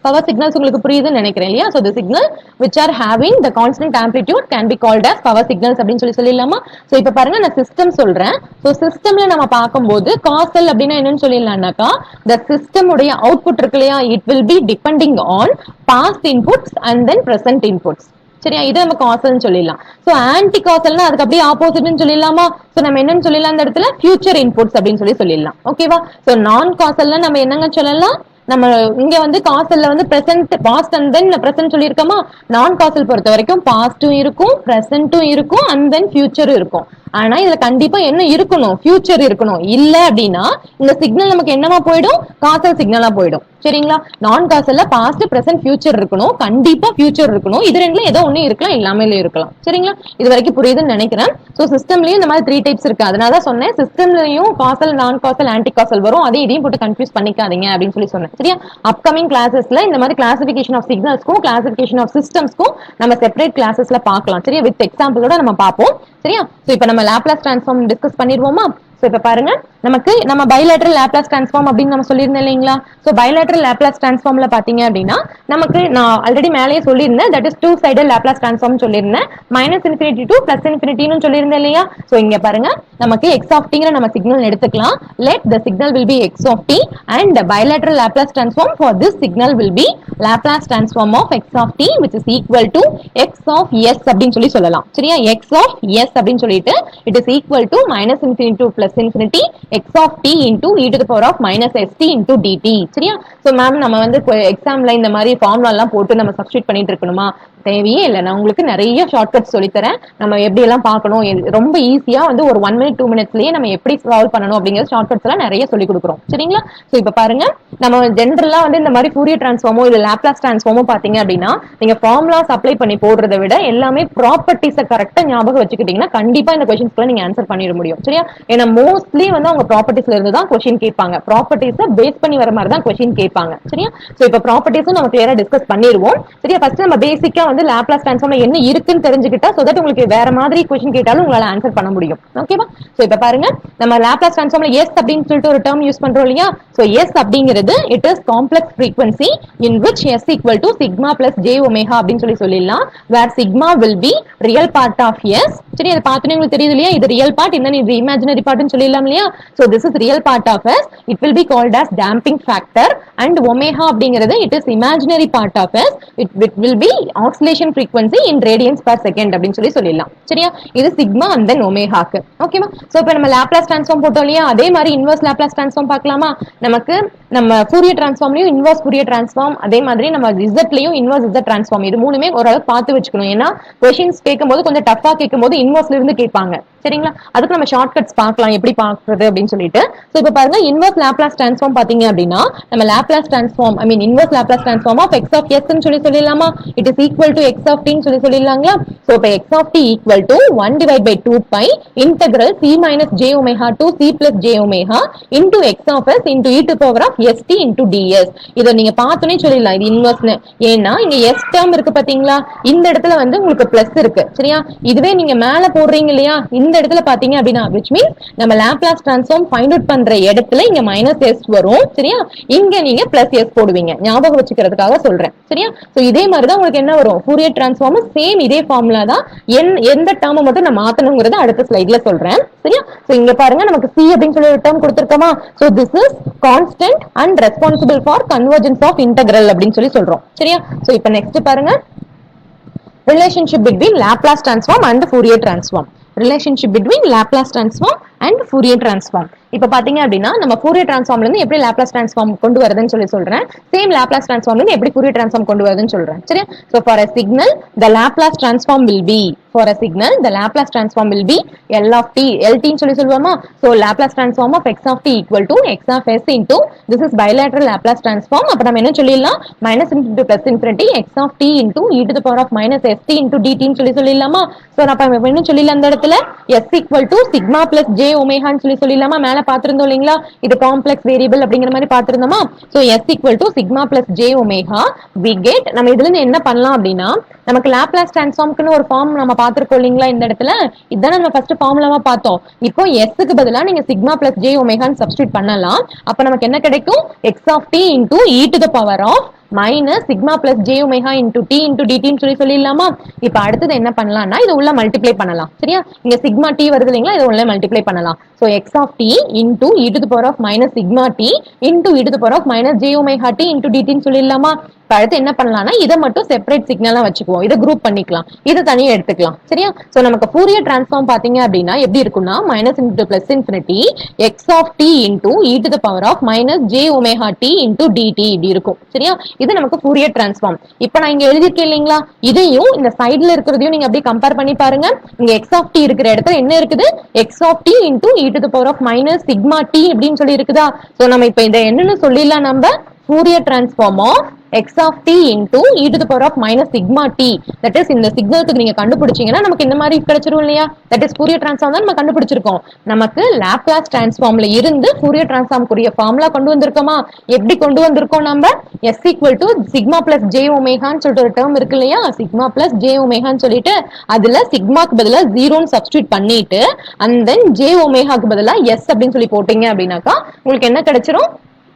power signals உங்களுக்கு புரியுதுன்னு நினைக்கிறேன் இல்லையா. so the signal which are having the constant amplitude can be called as power signals அப்படின்னு சொல்லிடலாமா. so இப்ப பாருங்க நான் சிஸ்டம் சொல்றேன். so சிஸ்டம்ல நம்ம பார்க்கும்போது causal அப்படின்னா என்னன்னு சொல்லிடலாம்னாக்கா the system உடைய அவுட்புட் இருக்கு இல்லையா, it will be depending on past inputs and then present inputs. சரியா? இது நம்ம காசல்னு சொல்லிடலாம். சோ ஆன்டி காசல்னா அதுக்கு அப்படியே ஆப்போசிட்னு சொல்லிடலாமா. சோ நம்ம என்னன்னு சொல்லலாம் இந்த இடத்துல ஃபியூச்சர் இன்புட்ஸ் அப்படின்னு சொல்லிடலாம். ஓகேவா? சோ நான் காசல்னா நம்ம என்னங்க சொல்லலாம், நம்ம இங்க வந்து காசல்ல வந்து present past and then present சொல்லியிருக்கோமா. நான் காசல் பொறுத்த வரைக்கும் பாஸ்டும் இருக்கும், பிரசன்ட்டும் இருக்கும், அண்ட் தென் ஃபியூச்சரும் இருக்கும். ஆனா இதுல கண்டிப்பா என்ன இருக்கணும், ஃபியூச்சர் இருக்கணும். இல்ல அப்படின்னா இந்த சிக்னல் நமக்கு என்னவா போயிடும், காசல் சிக்னலா போயிடும். சரிங்களா? நான் காசல்ல பாஸ்ட் பிரசன்ட் ஃபியூச்சர் இருக்கணும், கண்டிப்பா ஃபியூச்சர் இருக்கணும். இது ரெண்டுல ஏதோ ஒண்ணு இருக்கலாம், இல்லாம இருக்கலாம். சரிங்களா? இது வரைக்கும் புரியுதுன்னு நினைக்கிறேன். சோ சிஸ்டம்லயும் இந்த மாதிரி 3 டைப்ஸ் இருக்கு. அதனால தான் சொன்னேன் சிஸ்டம்லயும் காசல், நான் காசல், ஆன்டி காசல் வரும். அதையும் இதையும் போட்டு கன்ஃபியூஸ் பண்ணிக்காதீங்க அப்படின்னு சொல்லி சொன்னேன். சரியா? அப்கமிங் கிளாஸஸ்ல இந்த மாதிரி கிளாசிபிகேஷன் ஆஃப் சிக்னல்ஸ்க்கும் கிளாசிபிகேஷன் ஆஃப் சிஸ்டம்ஸ்க்கும் நம்ம செப்பரேட் கிளாஸஸ்ல பார்க்கலாம். சரியா? வித் எக்ஸாம்பிளோட நம்ம பார்ப்போம். சரியா? சோ இப்போ நம்ம லாப்லாஸ் டிரான்ஸ்ஃபார்ம் டிஸ்கஸ் பண்ணிடுவோமா? சோ இப்ப பாருங்க, நமக்கு நம்ம பைலேட்டரல் லாப்லாஸ் டிரான்ஸ்ஃபார்ம் அப்படின்னு நம்ம சொல்லியிருந்தோம் இல்லைங்களா? சோ பைலேட்டரல் லாப்லாஸ் டிரான்ஸ்ஃபார்ம்ல பாத்தீங்க அப்படின்னா நமக்கு நான் ஆல்ரெடி மேலேயே சொல்லியிருந்தேன், that is two sided Laplace transform சொல்லியிருந்தேன். -∞ to +∞ சொல்லியிருந்தேன் இல்லையா? சோ இங்க பாருங்க, நமக்கு x of t ங்கற நம்ம சிக்னல் எடுத்துக்கலாம். Let the signal will be x of t and the bilateral Laplace transform for this signal will be Laplace transform of x of t which is equal to x of s அப்படின்னு சொல்லலாம். சரியா? x of s அப்படின்னு சொல்லிட்டு it is equal to -∞ to +∞ x of t into e to the power of -st into dt. சரியா? So ma'am நம்ம வந்து எக்ஸாம்ல இந்த மாதிரி ஃபார்முலா எல்லாம் போட்டு நம்ம சப்ஸ்டிட்யூட் பண்ணிட்டு இருக்கணுமா? தேவையே இல்லை. நான் உங்களுக்கு நிறைய ஷார்ட்கட்ஸ் சொல்லித்தரேன். நம்ம எப்படி எல்லாம் பார்க்கணும், ரொம்ப ஈஸியா வந்து ஒரு 1 minute 2 minutesலயே நம்ம எப்படி சால்வ் பண்ணணும் அப்படிங்கிற ஷார்ட்கட்ஸ் எல்லாம் நிறைய சொல்லி கொடுக்குறோம். சரிங்களா? சோ இப்ப பாருங்க, நம்ம ஜென்ரலா வந்து இந்த மாதிரி ஃபோரியர் டிரான்ஸ்ஃபார்மோ இல்ல லாப்லாஸ் டிரான்ஸ்ஃபார்மோ பாத்தீங்க அப்படின்னா நீங்க ஃபார்முலாஸ் அப்ளை பண்ணி போடுறதை விட எல்லாமே ப்ராப்பர்ட்டிஸை கரெக்டா ஞாபகம் வச்சுக்கிட்டீங்கன்னா கண்டிப்பா இந்த கொஸ்டின்ஸ்க்கு நீங்க ஆன்சர் பண்ணிட முடியும். சரியா? ஏன்னா மோஸ்ட்லி வந்து அவங்க ப்ராப்பர்ட்டிஸ்ல இருந்து தான் கொஸ்டின் கேட்பாங்க. ப்ராப்பர்ட்டிஸை பேஸ் பண்ணி வர மாதிரி தான் கொஸ்டின் கேட்பாங்க. சரியா? சோ இப்ப ப்ராப்பர்ட்டிஸும் நம்ம கிளியரா டிஸ்கஸ் பண்ணிடுவோம். சரியா? ஃபர்ஸ்ட் நம்ம பேசிக்கா வந்து லாப்லாஸ் டிரான்ஸ்ஃபார்ம்ல என்ன இருக்குன்னு தெரிஞ்சுக்கிட்டா சோ தட் உங்களுக்கு வேற மாதிரி क्वेश्चन கேட்டாலும் உங்களால ஆன்சர் பண்ண முடியும். ஓகேவா? சோ இப்ப பாருங்க, நம்ம லாப்லாஸ் டிரான்ஸ்ஃபார்ம்ல s அப்படினு சொல்லிட்டு ஒரு டேர்ம் யூஸ் பண்றோம் இல்லையா? சோ s அப்படிங்கிறது it is complex frequency in which s equal to sigma plus j omega அப்படினு சொல்லிடலாம். where sigma will be real part of s. சரி, இத பார்த்தனே உங்களுக்கு தெரியுது இல்லையா? இது ரியல் பார்ட், இன்னும் இது இமேஜினரி பார்ட்னு சொல்லிடலாம் இல்லையா? So this is real part of s. it will be called as damping factor and omega அப்படிங்கிறது it is imaginary part of s. it will be oscillation frequency in radians per second அப்படினு சொல்லிடலாம். சரியா? இது sigma and then ஒமேகாக்கு. ஓகேவா? So இப்போ நம்ம Laplace transform போட்டோம் இல்லையா? அதே மாதிரி இன்வெர்ஸ் லாப்லாஸ் டிரான்ஸ்ஃபார்ம் பார்க்கலாமா? நமக்கு நம்ம ஃபோரியர் டிரான்ஸ்ஃபார்ம்லயும் இன்வெர்ஸ் ஃபோரியர் டிரான்ஸ்ஃபார்ம், அதே மாதிரி நம்ம இசட்லயும் இன்வெர்ஸ் இசட் டிரான்ஸ்ஃபார்ம், இது மூணுமே ஓரளவு பார்த்து வச்சுக்கணும். ஏன்னா क्वेश्चंस கேட்கும்போது கொஞ்சம் டஃபா கேட்கும்போது இன்வெர்ஸ்ல இருந்து கேட்பாங்க. சரிங்களா? அதுக்கு நம்ம ஷார்ட்கட்ஸ் பார்க்கலாம் எப்படி பார்க்கிறது அப்படின்னு சொல்லிட்டு. சோ இப்போ பாருங்க, இன்வெர்ஸ் லாப்லாஸ் டிரான்ஸ்ஃபார்ம் பாத்தீங்க அப்படின்னா நம்ம Laplace transform inverse Laplace transform of x of s ன்னு சொல்லிடலாமா? it is equal to x of t ன்னு சொல்லிடலாங்களா? சோ இப்போ x of t equal to 1 divided by 2 pi integral c minus j omega to c plus j omega into x of s into e to the power of st into ds. இத நீங்க பார்த்தோனே சொல்லிடலாம் இது இன்வெர்ஸ்னு. ஏன்னா இங்க s term இருக்கு பாத்தீங்களா? இந்த இடத்துல வந்து உங்களுக்கு பிளஸ் இருக்கு. சரியா? இதுவே நீங்க மேல போடுறீங்க இல்லையா? இந்த இடத்துல பாத்தீங்க அப்படின்னா which means நம்ம லாப்லாஸ் டிரான்ஸ்ஃபார்ம் ஃபைண்ட் அவுட் பண்ற இடத்துல இங்க மைனஸ் s வரும். சரியா? இங்க நீங்க பிளஸ் s போடுவீங்க. ஞாபகம் வச்சுக்கிறதுக்காக சொல்றேன். சரியா? சோ இதே மாதிரி தான் உங்களுக்கு என்ன வரும்? ஃபோரியர் டிரான்ஸ்ஃபார்ம் சேம் இதே ஃபார்முலா தான். எந்த டேர்மை மட்டும் நான் மாத்தணும்ங்கறத அடுத்த ஸ்லைட்ல சொல்றேன். சரியா? சோ இங்க பாருங்க, நமக்கு c அப்படினு சொல்லி ஒரு டேர்ம் கொடுத்திருக்கோமா? So this is constant and responsible for convergence of integral அப்படினு சொல்றோம். சரியா? சோ இப்போ நெக்ஸ்ட் பாருங்க, relationship between Laplace transform and Fourier transform. Relationship between Laplace transform and Fourier transform. இப்ப பாத்தீங்க அப்படின்னா நம்ம Fourier transformல இருந்து எப்படி Laplace transform கொண்டு வரதுன்னு சொல்றேன். சேம் Laplace transformல இருந்து எப்படி Fourier transform கொண்டு வரதுன்னு சொல்றேன். சரியா? So for a signal the Laplace transform will be L of t, LT ன்னு சொல்லுவோமா? So Laplace transform of x of t equal to x of s into this is bilateral Laplace transform. அப்ப நம்ம என்ன சொல்லிடலாம்? -∞ to +∞ x of t into e to the power of -st into dt ன்னு சொல்லிடலாமா? So அப்ப என்ன சொல்லிடலாம் அந்த இடத்துல? s equal to sigma plus j omega ன்னு சொல்லிடலாமா? மேல பாத்திருந்தோம் இல்லீங்களா? இது காம்ப்ளெக்ஸ் வேரியபிள் அப்படிங்கிற மாதிரி பாத்திருந்தோமா? So s equal to sigma plus j omega we get. நம்ம இதுல இருந்து என்ன பண்ணலாம் அப்படின்னா நமக்கு லாப்லாஸ் டிரான்ஸ்ஃபார்ம்க்குன்னு ஒரு ஃபார்ம் நம்ம பாத்திருக்கோம் இல்லீங்களா? இந்த இடத்துல இதான் நம்ம ஃபர்ஸ்ட் ஃபார்முலாவா பார்த்தோம். இப்போ s க்கு பதிலா நீங்க sigma plus j omega ன்னு சப்ஸ்டிட்யூட் பண்ணலாம். அப்ப நமக்கு என்ன கிடைக்கும்? x of t into e to the power of minus sigma plus j omega into t into dt ன்னு சொல்லிடலாமா? இப்ப அடுத்தது என்ன பண்ணலாம்னா இது உள்ள மல்டிப்ளை பண்ணலாம். சரியா? இங்க sigma t வருது இல்லீங்களா? இது உள்ள மல்டிப்ளை பண்ணலாம். So x of t into e to the power of minus sigma t into e to the power of minus j omega t into dt ன்னு சொல்லிடலாமா? அடுத்து என்ன பண்ணலாம்னா இதை மட்டும் செப்பரேட் சிக்னலா வச்சுக்குவோம், இதை குரூப் பண்ணிக்கலாம், இதை தனியா எடுத்துக்கலாம். சரியா? சோ நமக்கு ஃபோரியர் டிரான்ஸ்ஃபார்ம் பாத்தீங்க அப்படின்னா எப்படி இருக்கும்னா minus into plus infinity x of t into e to the power of minus j omega t into dt இப்படி இருக்கும். சரியா? இது நமக்கு ஃபோரியர் டிரான்ஸ்ஃபார்ம். இப்ப நான் இங்க எழுதிருக்கேன் இல்லைங்களா, இதையும் இந்த சைடுல இருக்கிறதையும் நீங்க அப்படியே கம்பேர் பண்ணி பாருங்க. இங்க எக்ஸ் ஆஃப் டி இருக்கிற இடத்துல என்ன இருக்குது, x of t into e to the power of minus sigma t அப்படின்னு சொல்லி இருக்குதா. சோ நம்ம இப்ப இதை என்னன்னு சொல்லிடலாம், நம்ம Fourier transform of x of t into e to the power of minus sigma t. That is இந்த சிக்னலுக்கு நீங்க கண்டுபிடிச்சீங்கன்னா நமக்கு இந்த மாதிரி கிடைச்சிரும் இல்லையா. That is Fourier transform தான் நம்ம கண்டுபிடிச்சிருக்கோம். நமக்கு Laplace transformல இருந்து Fourier transform குரிய ஃபார்முலா கொண்டு வந்திருக்கோமா. எப்படி கொண்டு வந்திருக்கோம் நம்ம, s equal to sigma plus j omega ன்னு சொல்லிட்டு ஒரு டேர்ம் இருக்கு இல்லையா, sigma plus j omega ன்னு சொல்லிட்டு அதுல சிக்மாக்கு பதிலா 0ன்னு சப்ஸ்டிட்யூட் பண்ணிட்டு and then j omega-க்கு பதிலா s அப்படின்னு சொல்லி போட்டீங்க அப்படின்னாக்கா உங்களுக்கு என்ன கிடைச்சிரும்,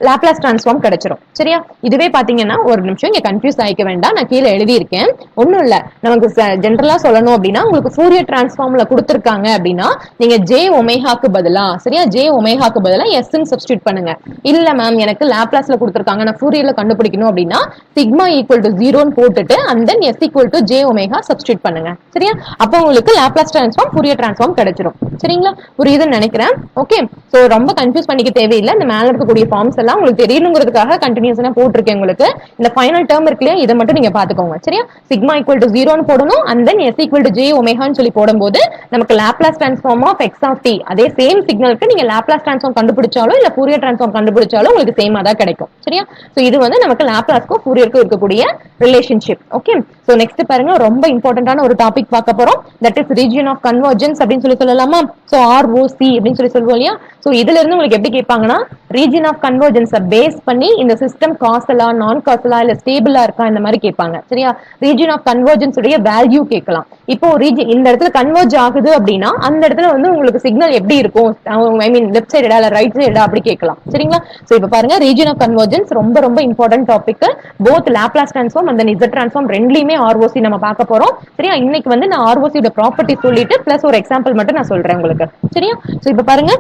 லாப்லாஸ் டிரான்ஸ்ஃபார்ம் கிடைச்சிரும். சரியா? இதுவே பாத்தீங்கன்னா ஒரு நிமிஷம் இங்க கன்ஃபியூஸ் ஆயிக்க வேண்டாம், நான் கீழே எழுதி இருக்கேன். ஒண்ணும் இல்ல, நமக்கு ஜெனரலா சொல்லணும் அப்படின்னா உங்களுக்கு ஃபோரியர் டிரான்ஸ்ஃபார்ம்ல கொடுத்திருக்காங்க அப்படின்னா நீங்க ஜே ஒமேகாக்கு பதிலா, சரியா, ஜே ஒமேகாக்கு பதிலா எஸ் சப்ஸ்டிட்யூட் பண்ணுங்க. இல்ல மேம் எனக்கு லாப்லாஸ்ல கொடுத்திருக்காங்க நான் ஃபோரியர்ல கண்டுபிடிக்கணும் அப்படின்னா சிக்மா ஈக்குவல் டு 0ன்னு போட்டுட்டு and then s equal to j omega substitute பண்ணுங்க. சரியா? அப்போ உங்களுக்கு லாப்லாஸ் டிரான்ஸ்ஃபார்ம் ஃபோரியர் டிரான்ஸ்ஃபார்ம் கிடைச்சிரும். சரிங்களா? புரியுதுன்னு நினைக்கிறேன். ஓகே, சோ ரொம்ப கன்ஃபியூஸ் பண்ணிக்க தேவையில்லை. இந்த மேல இருக்கக்கூடிய ஃபார்ம்ஸ் எல்லாம் உங்களுக்கு தெரியணுங்கிறதுக்காக கண்டினியூஸா போட்டிருக்கேன். உங்களுக்கு இந்த ஃபைனல் டேர்ம் இருக்கு இல்லையா, இதை மட்டும் நீங்க பாத்துக்கோங்க. சரியா? சிக்மா ஈக்குவல் டு 0ன்னு போடணும் and then s equal to j ஒமேகான்னு சொல்லி போடும்போது நமக்கு Laplace transform of x of t, அதே சேம் சிக்னலுக்கு நீங்க லாப்லாஸ் டிரான்ஸ்ஃபார்ம் கண்டுபிடிச்சாலும் இல்ல ஃபோரியர் டிரான்ஸ்ஃபார்ம் கண்டுபிடிச்சாலும் உங்களுக்கு சேமா தான் கிடைக்கும். சரியா? சோ இது வந்து நமக்கு லாப்லாஸ்க்கும் ஃபோரியருக்கும் இருக்கக்கூடிய ரிலேஷன்ஷிப். ஓகே, சோ நெக்ஸ்ட் பாருங்க, ரொம்ப இம்பார்ட்டன்டான ஒரு டாபிக் பார்க்க போறோம். That is region of convergence அப்படின்னு சொல்லி சொல்லலாமா. சோ ஆர்ஓசி அப்படின்னு சொல்லி சொல்லுவோம் இல்லையா. சோ இதுல இருந்து உங்களுக்கு எப்படி கேட்பாங்கன்னா ரீஜியன் ஆஃப் கன்வர்ஜென்ஸ் பேஸ் பண்ணி இந்த சிஸ்டம் காசலா நான் காசலா இல்ல ஸ்டேபிளா இருக்கா இந்த மாதிரி கேட்பாங்க. சரியா? ரீஜியன் ஆஃப் கன்வர்ஜென்ஸ் உடைய வேல்யூ கேட்கலாம். இப்போ இந்த இடத்துல கன்வர்ஜ் ஆகுது அப்படின்னா அந்த இடத்துல வந்து உங்களுக்கு சிக்னல் எப்படி இருக்கும், ஐ மீன் லெஃப்ட் சைடா இல்ல ரைட் சைடா அப்படி கேட்கலாம். சரிங்களா? சோ இப்ப பாருங்க, ரீஜியன் ஆஃப் கன்வர்ஜென்ஸ் ரொம்ப ரொம்ப important topic. Both Laplace transform and z transform ரெண்டுலயுமே ஆர்ஓசி நம்ம பார்க்க போறோம். சரியா? இன்னைக்கு வந்து நான் ஆர்ஓசி யோட ப்ராப்பர்ட்டி சொல்லிட்டு பிளஸ் ஒரு எக்ஸாம்பிள் மட்டும் நான் சொல்றேன் உங்களுக்கு. சரியா? சோ இப்ப பாருங்க,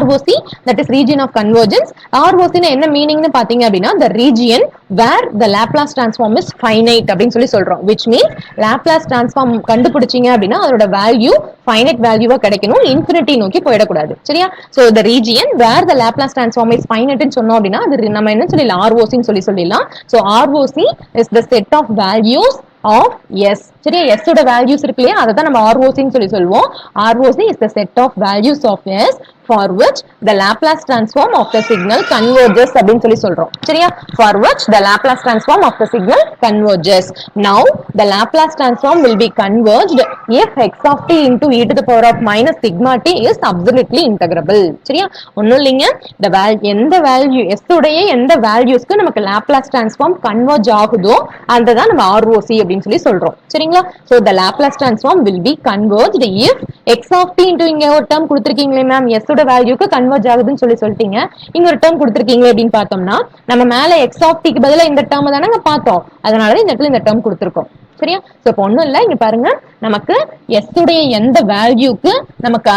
ROC, that is region of convergence. ROC னா என்ன மீனிங்னு பாத்தீங்க அப்படின்னா the region where the Laplace transform is finite அப்படின்னு சொல்லி சொல்றோம். which means Laplace transform கண்டுபிடிச்சீங்க அப்படின்னா அதோட வேல்யூ finite வேல்யூவா கிடைக்கணும், infinity நோக்கி போயிடக்கூடாது. சரியா? so the region where the Laplace transform is finite ன்னு சொன்னோம் அப்படின்னா அது நம்ம என்ன சொல்லலாம், ROC ன்னு சொல்லிடலாம். so ROC is the set of values of S. சரியா? S ஓட வேல்யூஸ் இருக்கு இல்லையா, அதை தான் நம்ம ROC ன்னு சொல்லி சொல்லுவோம். ROC is the set of values of S for which the Laplace transform of the signal converges அப்படின்னு சொல்லி சொல்றோம். சரியா? for which the Laplace transform of the signal converges. Now the Laplace transform will be converged if x of t into e to the power of minus sigma t is absolutely integrable. சரியா? ஒண்ணும் இல்லைங்க, எந்த value S உடைய எந்த வேல்யூஸ்க்கு நமக்கு Laplace transform converge ஆகுதோ அதை தான் நம்ம ROC அப்படின்னு சொல்லி சொல்றோம். சரிங்களா? so the Laplace transform will be converged if x of t into இங்க ஒரு டேர்ம் கொடுத்திருக்கீங்களே மேம், s ஓட வேல்யூக்கு கன்வர்ஜ் ஆகுதுன்னு சொல்லிட்டீங்க. இங்க ஒரு டேர்ம் கொடுத்திருக்கீங்களே அப்படின்னு பார்த்தோம்னா நம்ம மேல x of t க்கு பதிலா இந்த டேர்ம் தானங்க பார்த்தோம், அதனால இந்த இடத்துல இந்த டேர்ம் கொடுத்திருக்கோம். சரியா? சோ இப்போ ஒண்ணும் இல்ல, இங்க பாருங்க, நமக்கு s உடைய எந்த வேல்யூக்கு நமக்கு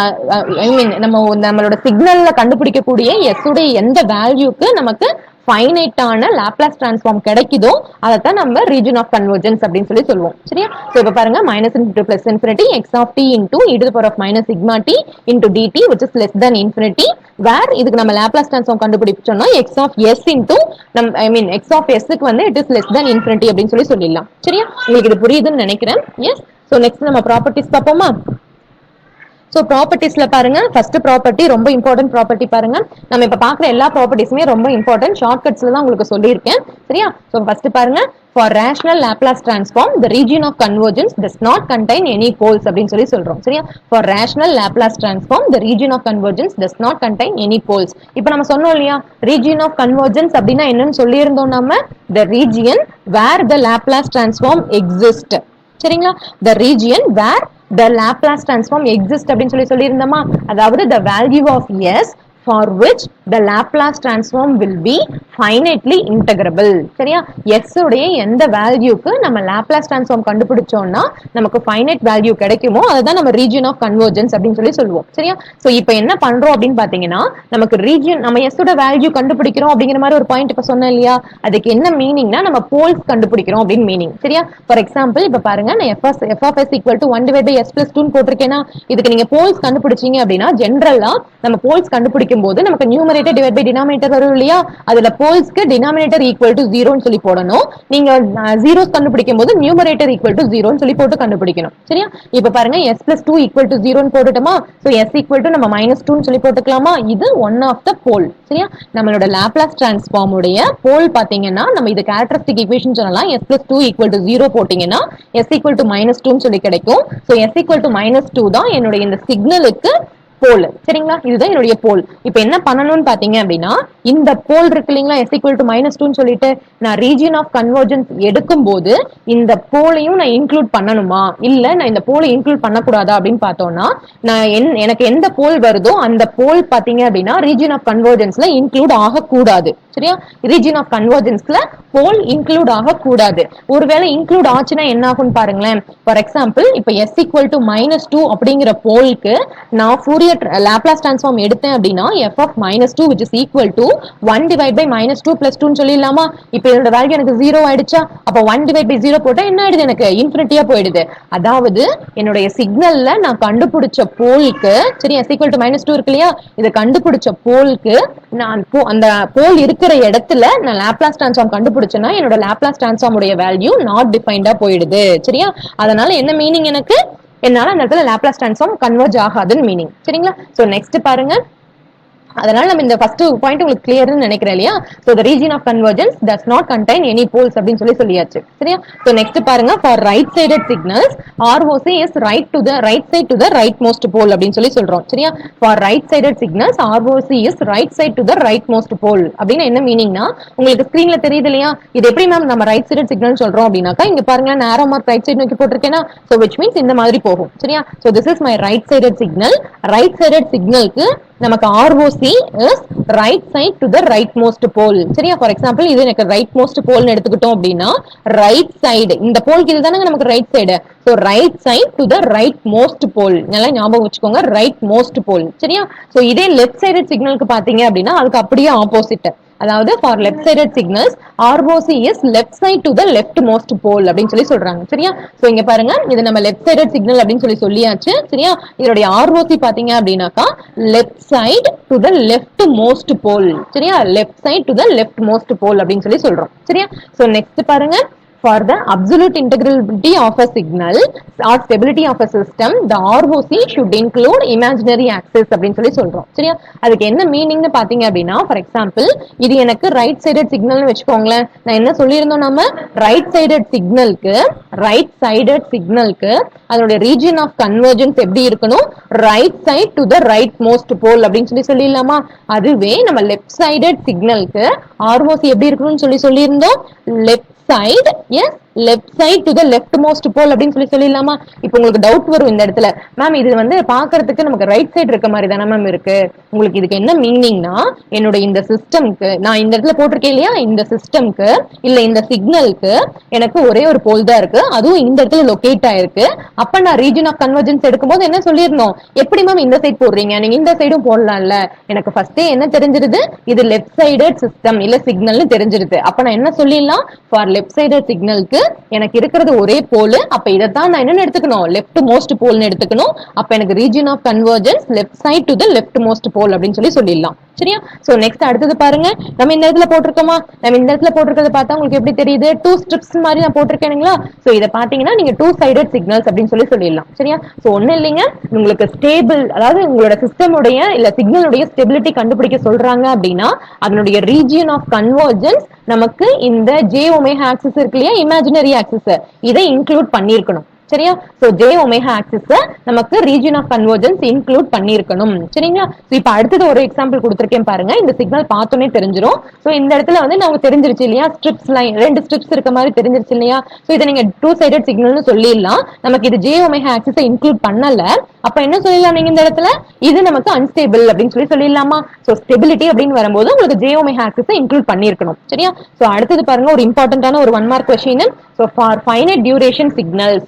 ஐ மீன் நம்மளோட சிக்னல்ல கண்டுபிடிக்கக்கூடிய s உடைய எந்த வேல்யூக்கு நமக்கு ஃபைனைட்டான லாப்லாஸ் டிரான்ஸ்ஃபார்ம் கிடைக்குதோ அதைத்தான் நம்ம ரீஜன் ஆஃப் கன்வர்ஜென்ஸ் அப்படின்னு சொல்லி சொல்லுவோம். சரியா? சோ இப்ப பாருங்க, minus into plus infinity x of t into e to the power of minus sigma t into dt which is less than infinity, where இதுக்கு நம்ம லாப்லாஸ் டிரான்ஸ்ஃபார்ம் கண்டுபிடிச்சோம்னா x of s into I mean x of எஸ்க்கு வந்து it is less than infinity அப்படின்னு சொல்லிடலாம். சரியா? உங்களுக்கு இது புரியுதுன்னு நினைக்கிறேன். எஸ். சோ நெக்ஸ்ட் நம்ம ப்ராப்பர்ட்டிஸ் பார்ப்போமா. சோ ப்ராப்பர்ட்டிஸ்ல பாருங்க, ஃபர்ஸ்ட் ப்ராப்பர்ட்டி ரொம்ப இம்பார்ட்டன்ட் ப்ராப்பர்ட்டி பாருங்க. நம்ம இப்ப பாக்குற எல்லா ப்ராப்பர்ட்டிஸுமே ரொம்ப இம்பார்ட்டன்ட், ஷார்ட்கட்ஸ்ல தான் உங்களுக்கு சொல்லியிருக்கேன். சரியா? சோ ஃபர்ஸ்ட் பாருங்க, for rational Laplace transform the region of convergence does not contain any poles அப்படின்னு சொல்லி சொல்றோம். சரியா? for rational Laplace transform the region of convergence does not contain any poles. இப்போ நம்ம சொன்னோம் இல்லையா, region of convergence அப்படின்னா என்னன்னு சொல்லி இருந்தோம் நம்ம, the region where the Laplace transform exists. சரிங்களா? the region where the Laplace transform exists அப்படின்னு சொல்லி இருந்தோமா, அதாவது the value of S for which the Laplace transform will be finitely integrable. சரியா? s உடைய எந்த வேல்யூக்கு நம்ம லாப்லாஸ் ட்ரான்ஸ்ஃபார்ம் கண்டுபிடிச்சோம்னா நமக்கு ஃபைனைட் வேல்யூ கிடைக்குமோ அதுதான் நம்ம ரீஜியன் ஆஃப் கன்வர்ஜென்ஸ் அப்படின்னு சொல்லி சொல்லுவோம். சரியா? சோ இப்போ என்ன பண்றோம் அப்படின்னு பாத்தீங்கன்னா நமக்கு ரீஜியன் நம்ம s ஓட வேல்யூ கண்டுபிடிக்கிறோம் அப்படிங்கிற மாதிரி ஒரு பாயிண்ட் இப்ப சொன்னேன் இல்லையா? அதுக்கு என்ன மீனிங்னா நம்ம போல்ஸ் கண்டுபிடிக்கிறோம் அப்படின்னு மீனிங். சரியா? ஃபார் எக்ஸாம்பிள் இப்ப பாருங்க நான் f of s equal to 1 divided by s plus 2 போட்டிருக்கேன்னா இதுக்கு நீங்க போல்ஸ் கண்டுபிடிச்சீங்க அப்படின்னா ஜெனரலா நம்ம போல்ஸ் கண்டுபிடிக்கும் போது நமக்கு நியூமரேட்டர் டிவைட் பை டினாமினேட்டர் வரும் இல்லையா? அதுல போல்ஸ்க்கு டினாமினேட்டர் ஈக்குவல் டு 0 ன்னு சொல்லி போடணும். நீங்க ஜீரோஸ் கண்டுபிடிக்கும் போது நியூமரேட்டர் ஈக்குவல் டு 0 ன்னு சொல்லி போட்டு கண்டுபிடிக்கணும். சரியா? இப்ப பாருங்க s plus 2 equal to 0 ன்னு போட்டுட்டோமா? சோ s equal to நம்ம -2 ன்னு சொல்லி போட்டுக்கலாமா? இது ஒன் ஆஃப் த போல். சரியா? நம்மளோட லாப்லாஸ் டிரான்ஸ்ஃபார்ம் உடைய போல் பாத்தீங்கன்னா நம்ம இது கேரக்டரிஸ்டிக் ஈக்குவேஷன் சொல்லலாம். s plus 2 equal to 0 போட்டீங்கன்னா s equal to -2 ன்னு சொல்லி கிடைக்கும். சோ s equal to -2 தான் என்னோட இந்த சிக்னலுக்கு போல். சரிங்களா? இதுதான் என்னுடைய போல். இப்போ என்ன பண்ணணும்னு பாத்தீங்க அப்படின்னா இந்த போல் இருக்கு இல்லைங்களா s equal to -2 ன்னு சொல்லிட்டு நான் ரீஜியன் ஆஃப் கன்வர்ஜென்ஸ் எடுக்கும் போது இந்த போலையும் நான் இன்க்ளூட் பண்ணணுமா இல்ல நான் இந்த போலை இன்க்ளூட் பண்ணக்கூடாதா அப்படின்னு பார்த்தோம்னா நான் எனக்கு எந்த போல் வருதோ அந்த போல் பாத்தீங்க அப்படின்னா ரீஜியன் ஆஃப் கன்வர்ஜென்ஸ்ல இன்க்ளூட் ஆகக்கூடாது. சரியா? ரீஜியன் ஆஃப் கன்வர்ஜென்ஸ்ல போல் இன்க்ளூட் ஆகக்கூடாது. ஒருவேளை இன்க்ளூட் ஆச்சுன்னா என்ன ஆகும்னு பாருங்களேன். ஃபார் எக்ஸாம்பிள் இப்ப s equal to -2 அப்படிங்கிற போலுக்கு நான் ஃபோரியர் லாப்லாஸ் டிரான்ஸ்ஃபார்ம் எடுத்தேன் அப்படின்னா f of -2 which is equal to 1 divided by -2 plus 2 ன்னு சொல்லிடலாமா? இப்போ இதோட வேல்யூ எனக்கு 0 ஆயிடுச்சா? அப்ப 1 divided by 0 போட்டா என்ன ஆயிடுது? எனக்கு இன்ஃபினிட்டியா போயிடுது. அதாவது என்னுடைய சிக்னல்ல நான் கண்டுபிடிச்ச போலுக்கு சரி s equal to -2 இருக்கு இல்லையா? இத கண்டுபிடிச்ச போலுக்கு நான் அந்த போல் இருக்கிற இடத்துல நான் லாப்லாஸ் டிரான்ஸ்ஃபார்ம் கண்டுபிடிச்சேன்னா என்னோட லாப்லாஸ் டிரான்ஸ்ஃபார்ம் உடைய வேல்யூ நாட் டிஃபைன்டா போயிடுது. சரியா? அதனால என்ன மீனிங் எனக்கு என்னால அந்த இடத்துல லாப்லாஸ் டிரான்ஸ்ஃபார்ம் கன்வர்ஜ் ஆகாதுன்னு மீனிங். சரிங்களா? சோ நெக்ஸ்ட் பாருங்க. அதனால நம்ம இந்த ஃபர்ஸ்ட் பாயிண்ட் உங்களுக்கு கிளியர்னு நினைக்கிறேன் இல்லையா? So the region of convergence does not contain any poles அப்படின்னு சொல்லியாச்சு. சரியா? சோ நெக்ஸ்ட் பாருங்க for right sided signals ROC is right side to the rightmost pole அப்படின்னு சொல்றோம். சரியா? for right sided signals ROC is right side to the rightmost pole அப்படினா என்ன மீனிங்னா உங்களுக்கு ஸ்கிரீன்ல தெரியுது இல்லையா? இது எப்படி மேம் நம்ம ரைட் சைடட் சிக்னல் சொல்றோம் அப்படினாக்கா இங்க பாருங்க நான் arrow mark ரைட் சைடு நோக்கி போட்டுருக்கேனா சோ which means இந்த மாதிரி போகும். சரியா? So this is my right sided signal. right sided signalக்கு நமக்கு ROC is right side to the rightmost pole. சரியா? ஃபார் எக்ஸாம்பிள் இது எனக்கு rightmost pole எடுத்துக்கிட்டோம் அப்படின்னா ரைட் சைடு இந்த போலுக்கு இதுதானங்க நமக்கு right side. So right side to the rightmost pole. நல்லா ஞாபகம் வச்சுக்கோங்க rightmost pole. சரியா? சோ இதே லெஃப்ட் சைடட் சிக்னலுக்கு பாத்தீங்க அப்படின்னா அதுக்கு அப்படியே ஆப்போசிட். அதாவது for left sided signals ROC is left side to the leftmost pole அப்படின்னு சொல்றாங்க. சரியா? சோ இங்க பாருங்க இது நம்ம left sided signal அப்படின்னு சொல்லியாச்சு. சரியா? இதோட ROC பாத்தீங்க அப்படின்னாக்கா left side to the leftmost pole. சரியா? left side to the leftmost pole அப்படின்னு சொல்றோம். சரியா? சோ நெக்ஸ்ட் பாருங்க for the absolute integrability of a signal or stability of a system the ROC should include imaginary axis அப்படின்னு சொல்றோம். சரியா? அதுக்கு என்ன மீனிங்னு பாத்தீங்க அப்படின்னா ஃபார் எக்ஸாம்பிள் இது எனக்கு ரைட் சைடட் சிக்னல்னு வெச்சுக்கோங்களேன். நான் என்ன சொல்லியிருந்தோம் நம்ம ரைட் சைடட் சிக்னலுக்கு அதோட ரீஜியன் ஆஃப் கன்வர்ஜென்ஸ் எப்படி இருக்கணும்? Right side to the rightmost pole அப்படின்னு சொல்லிடலாமா? அதுவே நம்ம லெஃப்ட் சைடட் சிக்னலுக்கு ROC எப்படி இருக்கணும்னு சொல்லியிருந்தோம் left side yes left side to the leftmost pole அப்படின்னு சொல்லிடலாமா? இப்போ உங்களுக்கு டவுட் வரும் இந்த இடத்துல மேம் இது வந்து பாக்குறதுக்கு நமக்கு ரைட் சைடு இருக்க மாதிரி தானே மேம் இருக்கு. உங்களுக்கு இதுக்கு என்ன மீனிங்னா என்னோட இந்த சிஸ்டம்க்கு நான் இந்த இடத்துல போட்டிருக்கேன் இல்லையா இந்த சிஸ்டம்க்கு இல்ல இந்த சிக்னலுக்கு எனக்கு ஒரே ஒரு போல் தான் இருக்கு. அதுவும் இந்த இடத்துல லொகேட் ஆயிருக்கு. அப்ப நான் ரீஜன் ஆஃப் கன்வர்ஜென்ஸ் எடுக்கும்போது என்ன சொல்லிருந்தோம் எப்படி மேம் இந்த சைடு போடுறீங்க நீங்க இந்த சைடும் போடலாம்ல. எனக்கு ஃபர்ஸ்டே என்ன தெரிஞ்சிருது இது லெஃப்ட் சைடட் சிஸ்டம் இல்ல சிக்னல்னு தெரிஞ்சிருது. அப்ப நான் என்ன சொல்லிடலாம் ஃபார் லெஃப்ட் சைடட் சிக்னலுக்கு எனக்கு இருக்கிறது ஒரே போல். அப்ப இதைத்தான் நான் என்ன எடுத்துக்கணும் லெஃப்ட் மோஸ்ட் போல்னு எடுத்துக்கணும். அப்ப எனக்கு region of convergence left side to the left most pole அப்படின்னு சொல்லிடலாம். சரியா? சோ நெக்ஸ்ட் அடுத்தது பாருங்க நம்ம இந்த இடத்துல போட்டிருக்கோமா? நம்ம இந்த இடத்துல போட்டிருக்கிறத பார்த்தா உங்களுக்கு எப்படி தெரியுது? 2 ஸ்ட்ரிப்ஸ் மாதிரி நான் போட்டிருக்கேனுங்களா? சோ இத பாத்தீங்கன்னா நீங்க 2 சைடட் சிக்னல்ஸ் அப்படின்னு சொல்லிடலாம். சரியா? சோ ஒண்ணு இல்லைங்க உங்களுக்கு ஸ்டேபிள் அதாவது உங்களோட சிஸ்டமுடைய இல்ல சிக்னலுடைய ஸ்டெபிலிட்டி கண்டுபிடிக்க சொல்றாங்க அப்படின்னா அதனுடைய ரீஜியன் ஆஃப் கன்வர்ஜென்ஸ் நமக்கு இந்த j ஒமேகா ஆக்சிஸ் இருக்கு இல்லையா இமேஜினரி ஆக்சிஸ் இதை இன்க்ளூட் பண்ணிருக்கணும். சரியா? சோ j ஒமேகா ஆக்சிஸ் நமக்கு ரீஜியன் ஆஃப் கன்வர்ஜென்ஸ் இன்க்ளூட் பண்ணிருக்கணும். சரிங்களா? சோ இப்போ அடுத்தது ஒரு எக்ஸாம்பிள் கொடுத்திருக்கேன் பாருங்க. இந்த சிக்னல் பார்த்தோனே தெரிஞ்சிரும். சோ இந்த இடத்துல வந்து நமக்கு தெரிஞ்சிருச்சு இல்லையா ஸ்ட்ரிப்ஸ் லைன் 2 ஸ்ட்ரிப்ஸ் இருக்க மாதிரி தெரிஞ்சிருச்சு இல்லையா? சோ இதை நீங்க 2 சைடட் சிக்னல்னு சொல்லிடலாம். நமக்கு இது j ஒமேகா ஆக்சிஸ் இன்க்ளூட் பண்ணல. அப்ப என்ன சொல்லலாம் நீங்க இந்த இடத்துல இது நமக்கு அன்ஸ்டேபிள் அப்படின்னு சொல்லிடலாமா? சோ ஸ்டெபிலிட்டி அப்படின்னு வரும்போது உங்களுக்கு j omega axis இன்க்ளூட் பண்ணிருக்கணும். சரியா? சோ அடுத்தது பாருங்க ஒரு இம்பார்ட்டன்டான ஒரு 1 mark question. So for finite duration signals,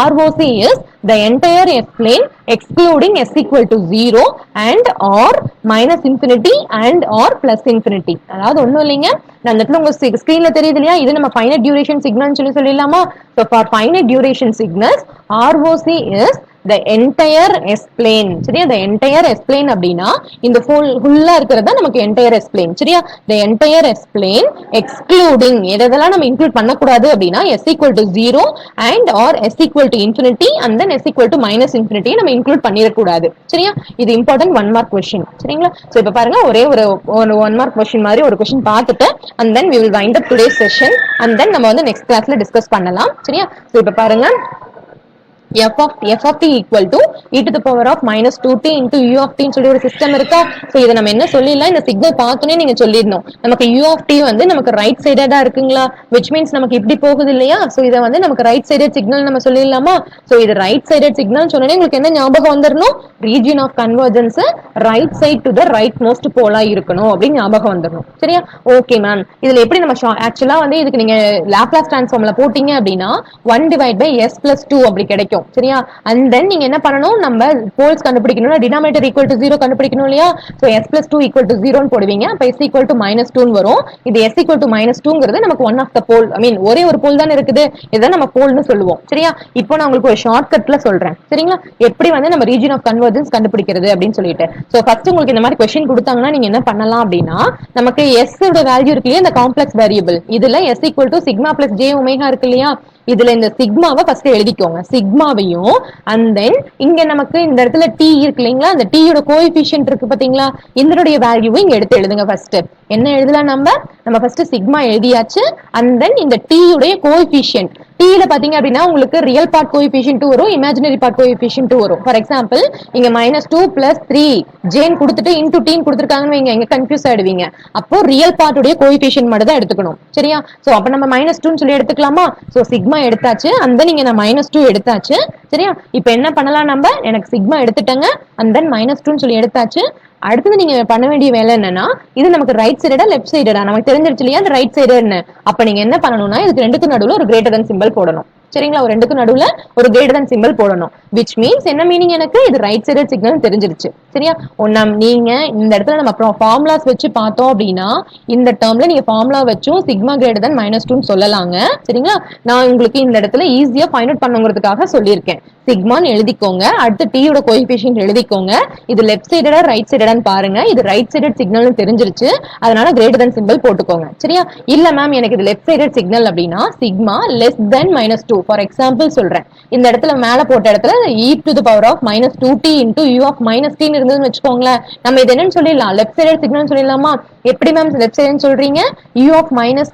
ROC is the entire S plane excluding S equal to 0 and or minus infinity and or plus infinity. அதாவது ஒண்ணும் இல்லைங்க, நான் இந்த இடத்துல உங்க ஸ்கிரீன்ல தெரியுது இல்லையா, இது நம்ம finite duration signal சொல்லிடலாமா? So for finite duration signals, ROC is the entire S plane. சரியா? the entire S plane அப்படினா இந்த ஃபுல்லா இருக்குறதா நமக்கு entire S plane. சரியா? the entire S plane excluding எதெல்லாம் நம்ம இன்க்ளூட் பண்ண கூடாது அப்படினா S equal to 0 and or S equal to infinity and then S equal to minus infinity நம்ம இன்க்ளூட் பண்ணிர கூடாது. சரியா? இது இம்பார்ட்டன்ட் 1 மார்க் क्वेश्चन. சரிங்களா? சோ இப்போ பாருங்க ஒரே ஒரு 1 மார்க் क्वेश्चन மாதிரி ஒரு क्वेश्चन பார்த்துட்டு and then we will wind up today's session and then நம்ம வந்து next classல டிஸ்கஸ் பண்ணலாம். சரியா? சோ இப்போ பாருங்க f of t equal to e to the power of minus 2t into u of t ன்னு சொல்லி ஒரு சிஸ்டம் இருக்கா? சோ இத நம்ம என்ன சொல்லிடலாம், இந்த சிக்னல் பார்த்தோனே நீங்க சொல்லிடணும் நமக்கு u of t வந்து நமக்கு ரைட் சைடடா இருக்குங்களா, which means நமக்கு இப்படி போகுது இல்லையா? சோ இத வந்து நமக்கு ரைட் சைடட் சிக்னல் நம்ம சொல்லிடலாமா? சோ இது ரைட் சைடட் சிக்னல் சொன்னனே உங்களுக்கு என்ன ஞாபகம் வந்துறணும், region of convergence right side to the right most போலா இருக்கணும் அப்படி ஞாபகம் வந்துறணும். சரியா? ஓகே மேம், இதுல எப்படி நம்ம ஆக்சுவலா வந்து இதுக்கு நீங்க லாப்லாஸ் ட்ரான்ஸ்ஃபார்ம்ல போட்டீங்க அப்படினா 1 டிவைட் பை s plus 2 அப்படி கிடைக்கும். சரியா? and then நீங்க என்ன பண்ணணும், நம்ம போல்ஸ் கண்டுபிடிக்கணும்னா டினாமினேட்டர் ஈக்குவல் டு 0 கண்டுபிடிக்கணும் இல்லையா? So s plus 2 equal to 0 ன்னு போடுவீங்க. அப்ப s equal to minus 2 ன்னு வரும். இது s equal to minus 2ங்கிறது நமக்கு one of the pole, I mean ஒரே ஒரு போல் தான இருக்குது, இதான் நம்ம போல்னு சொல்லுவோம். சரியா? இப்போ நான் உங்களுக்கு ஒரு ஷார்ட்கட்ல சொல்றேன். சரிங்களா? எப்படி வந்து நம்ம ரீஜியன் ஆஃப் கன்வர்ஜென்ஸ் கண்டுபிடிக்கிறது அப்படின்னு சொல்லிட்டு. சோ ஃபர்ஸ்ட் உங்களுக்கு இந்த மாதிரி क्वेश्चन கொடுத்தாங்கன்னா நீங்க என்ன பண்ணலாம் அப்படினா, நமக்கு s ஓட வேல்யூ இருக்கு இல்லையா, இந்த காம்ப்ளெக்ஸ் வேரியபிள், இதுல s equal to sigma plus j omega இருக்கு இல்லையா, இதுல இந்த சிக்மாவை ஃபர்ஸ்ட் எழுதிக்கோங்க, சிக்மாவையும் and then இங்க நமக்கு இந்த இடத்துல t இருக்கு இல்லீங்களா, அந்த t யோட கோஎஃபிஷியன்ட் இருக்கு பாத்தீங்களா, இதனுடைய வேல்யூவை இங்க எடுத்து எழுதுங்க. ஃபர்ஸ்ட் என்ன எழுதலாம், நம்ம ஃபர்ஸ்ட் சிக்மா எழுதியாச்சு and then இந்த t யோட கோஎஃபிஷியன்ட், t ல பாத்தீங்க அப்படினா உங்களுக்கு ரியல் பார்ட் கோஎஃபிஷியன்ட் வரும், இமேஜினரி பார்ட் கோஎஃபிஷியன்ட் வரும். ஃபார் எக்ஸாம்பிள் இங்க -2 + 3 j ன்னு கொடுத்துட்டு into t ன்னு கொடுத்திருக்காங்கன்னு வைங்க, இங்க கன்ஃபியூஸ் ஆயிடுவீங்க. அப்போ ரியல் பார்ட் உடைய கோஎஃபிஷியன்ட் மட்டும் தான் எடுத்துக்கணும். சரியா? சோ அப்ப நம்ம -2 ன்னு சொல்லி எடுத்துக்கலாமா? சோ சிக்மா எடுத்தாச்சு and then இங்க நான் -2 எடுத்தாச்சு. சரியா? இப்போ என்ன பண்ணலாம், நம்ம எனக்கு சிக்மா எடுத்துட்டேங்க and then -2 ன்னு சொல்லி எடுத்தாச்சு. அடுத்து நீங்க பண்ண வேண்டிய வேலை என்னன்னா, இது நமக்கு ரைட் சைடா லெஃப்ட் சைடா நமக்கு தெரிஞ்சிருச்சு இல்லையா, அந்த ரைட் சைடுன்னு. அப்ப நீங்க என்ன பண்ணணும்னா, இதுக்கு ரெண்டுக்கும் நடுவுல ஒரு கிரேட்டர் தன் சிம்பல் போடணும். சரிங்களா? ஒரு ரெண்டுக்கும் நடுவுல ஒரு கிரேட்டர் தன் சிம்பல் போடணும். which means என்ன மீனிங், எனக்கு இது ரைட் சைடட் சிக்னல் தெரிஞ்சிருச்சு. சரியா? நீங்க இந்த இடத்துல நம்ம ஃபார்முலாஸ் வச்சு பார்த்தோம் அப்படின்னா, இந்த டேர்ம்ல நீங்க ஃபார்முலா வச்சும் சிக்மா கிரேட்டர் தன் -2 ன்னு சொல்லலாங்க. சரிங்களா? நான் உங்களுக்கு இந்த இடத்துல ஈஸியா ஃபைண்ட் அவுட் பண்ணுங்கிறதுக்காக சொல்லியிருக்கேன். சிக்மான்னு எழுதிக்கோங்க, அடுத்து t யோட கோஎஃபிஷியன்ட் எழுதிக்கோங்க. இது லெஃப்ட் சைடடா ரைட் சைடடான்னு பாருங்க, இது ரைட் சைடட் சிக்னல்னு தெரிஞ்சிருச்சு, அதனால கிரேட்டர் தன் சிம்பல் போட்டுக்கோங்க. சரியா? இல்ல மேம் எனக்கு இது லெஃப்ட் சைடட் சிக்னல் அப்படின்னா sigma less than -2. For example சொல்றேன், இந்த இடத்துல மேல போட்ட இடத்துல e to the power of -2t into u of -t ன்னு இருந்ததுன்னு வச்சுக்கோங்களேன், நம்ம இது என்னன்னு சொல்லிடலாம், லெஃப்ட் சைடட் சிக்னல் சொல்லிடலாமா? எப்படி மேம் லெஃப்ட் சைடுன்னு சொல்றீங்க, u of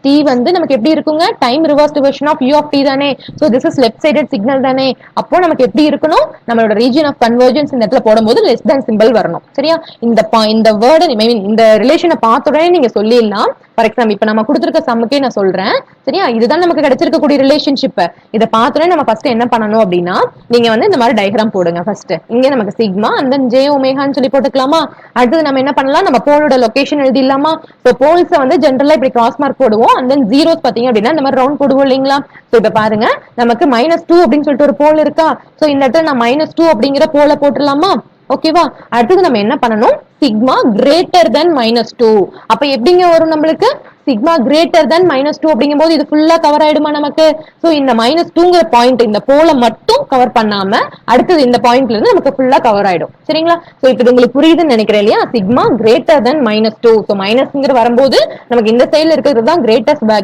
-t வந்து நமக்கு எப்படி இருக்குங்க, time reversed version of u of t தானே. So this is left sided signal தானே. அப்போ நமக்கு எப்படி இருக்கணும், நம்மளோட ரீஜியன் ஆஃப் கன்வர்ஜென்ஸ் இந்த இடத்துல போடும்போது லெஸ் தென் சிம்பல் வரணும். சரியா? இந்த வேர்ட் ஐ மீன் இந்த ரிலேஷனை பார்த்த உடனே நீங்க சொல்லிடலாம். ஃபார் எக்ஸாம்பிள் இப்ப நம்ம கொடுத்திருக்க சம்முக்கே நான் சொல்றேன். சரியா? இதுதான் நமக்கு கிடைச்சிருக்கக்கூடிய ரிலேஷன்ஷிப். இதை பார்த்தோன்னே நம்ம ஃபர்ஸ்ட் என்ன பண்ணணும் அப்படின்னா, நீங்க வந்து இந்த மாதிரி டயக்ராம் போடுங்க. ஃபர்ஸ்ட் இங்க நமக்கு சிக்மா and then j ஒமேகான்னு சொல்லி போட்டுக்கலாமா? அடுத்து நம்ம என்ன பண்ணலாம், நம்ம போலோட லொகேஷன் எழுதிடலாமா? சோ போல்ஸ் வந்து ஜெனரலா இப்படி கிராஸ் மார்க் போடுவோம் and then ஜீரோஸ் பாத்தீங்க அப்படின்னா இந்த மாதிரி ரவுண்ட் போடுவோம் இல்லீங்களா? சோ இப்ப பாருங்க நமக்கு -2 அப்படின்னு சொல்லிட்டு ஒரு போல் இருக்கா. சோ இந்த இடத்துல நான் -2 அப்படிங்கிற போல போட்டுடலாமா? ஓகேவா? அடுத்தது நம்ம என்ன பண்ணணும், சிக்மா கிரேட்டர் தென் -2. அப்ப எப்படிங்க வரும் நம்மளுக்கு, சிக்மா கிரேட்டர் தென் -2 அப்படிங்கும்போது இது ஃபுல்லா கவர் ஆயிடுமா நமக்கு? சோ இந்த -2ங்கிற பாயிண்ட் இந்த போல மட்டும் கவர் பண்ணாம அடுத்தது இந்த பாயிண்ட்ல இருந்து நமக்கு ஃபுல்லா கவர் ஆயிடும். சரிங்களா? சோ இப்போ இது உங்களுக்கு புரியுதுன்னு நினைக்கிறேன் இல்லையா? Sigma greater than -2. சோ மைனஸ்ங்கிற வரும்போது நமக்கு இந்த சைடுல இருக்கிறது தான்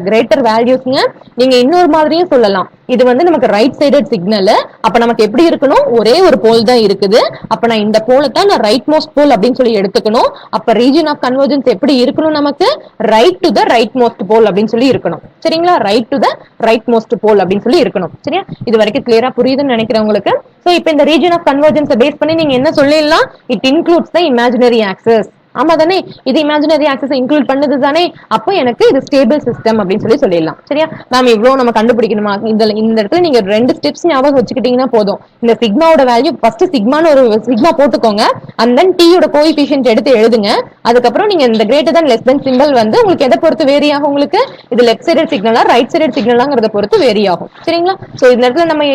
கிரேட்டர் வேல்யூஸ்ங்க. நீங்க இன்னொரு மாதிரியும் சொல்லலாம், இது வந்து நமக்கு ரைட் சைடட் சிக்னல். அப்ப நமக்கு எப்படி இருக்கணும், ஒரே ஒரு போல் தான் இருக்குது. அப்ப நான் இந்த போலை தான் நான் ரைட் மோஸ்ட் போல் அப்படின்னு சொல்லி எடுத்துக்கணும். அப்ப ரீஜியன் ஆஃப் கன்வர்ஜென்ஸ் எப்படி இருக்கணும், நமக்கு right to the right most pole அப்படின்னு சொல்லி இருக்கணும். சரிங்களா? Right to the right most pole அப்படின்னு சொல்லி இருக்கணும். சரியா? இது வரைக்கும் கிளியரா புரியுதுன்னு நினைக்கிறேன் உங்களுக்கு. சோ இப்போ இந்த ரீஜியன் ஆஃப் கன்வர்ஜென்ஸ் பேஸ் பண்ணி நீங்க என்ன சொல்லிடலாம், it includes the imaginary access ஆமா தானே? இது இமேஜினரி ஆக்சஸ் இன்க்ளூட் பண்ணுது தானே? அப்போ எனக்கு இது ஸ்டேபிள் சிஸ்டம் அப்படின்னு சொல்லிடலாம். சரியா மேம்? இவ்வளவு நம்ம கண்டுபிடிக்கணுமா? இந்த இடத்துல நீங்க 2 ஸ்டெப்ஸ் ஞாபகம் வச்சுக்கிட்டீங்கன்னா போதும். இந்த சிக்மாவோட வேல்யூ ஃபர்ஸ்ட் சிக்மான்னு ஒரு சிக்மா போட்டுக்கோங்க. அண்ட் தென் டி யோட கோஎஃபிஷியன்ட் எடுத்து எழுதுங்க. அதுக்கப்புறம் நீங்க இந்த greater than less than symbol வந்து உங்களுக்கு எதை பொறுத்து வேரி ஆகும்? உங்களுக்கு இது லெஃப்ட் சைடட் சிக்னலா ரைட் சைடட் சிக்னலாங்கிறத பொறுத்து வேரி ஆகும். சரிங்களா? சோ இந்த இடத்துல நம்ம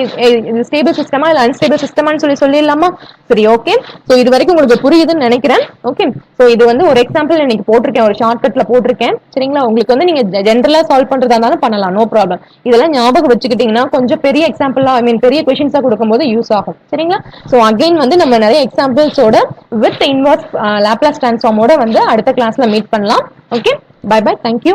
இது ஸ்டேபிள் சிஸ்டமா இல்ல அன்ஸ்டேபிள் சிஸ்டமான்னு சொல்லிடலாமா? சரி, ஓகே. சோ இது வரைக்கும் உங்களுக்கு புரியுதுன்னு நினைக்கிறேன். ஓகே. சோ இது வந்து ஒரு எக்ஸாம்பிள் இன்னைக்கு போட்டிருக்கேன், ஒரு ஷார்ட்கட்ல போட்டிருக்கேன். சரிங்களா? உங்களுக்கு வந்து நீங்க ஜென்ரலா சால்வ் பண்றதா இருந்தாலும் பண்ணலாம், நோ ப்ராப்ளம். இதெல்லாம் ஞாபகம் வச்சுக்கிட்டீங்கன்னா கொஞ்சம் பெரிய எக்ஸாம்பிளா பெரிய கொஸ்டின்ஸா கொடுக்கும்போது யூஸ் ஆகும். சரிங்களா? சோ அகைன் வந்து நம்ம நிறைய எக்ஸாம்பிள்ஸோட வித் இன்வர்ஸ் லாப்லாஸ் டிரான்ஸ்ஃபார்மோட வந்து அடுத்த கிளாஸ்ல மீட் பண்ணலாம். Okay, bye bye, thank you.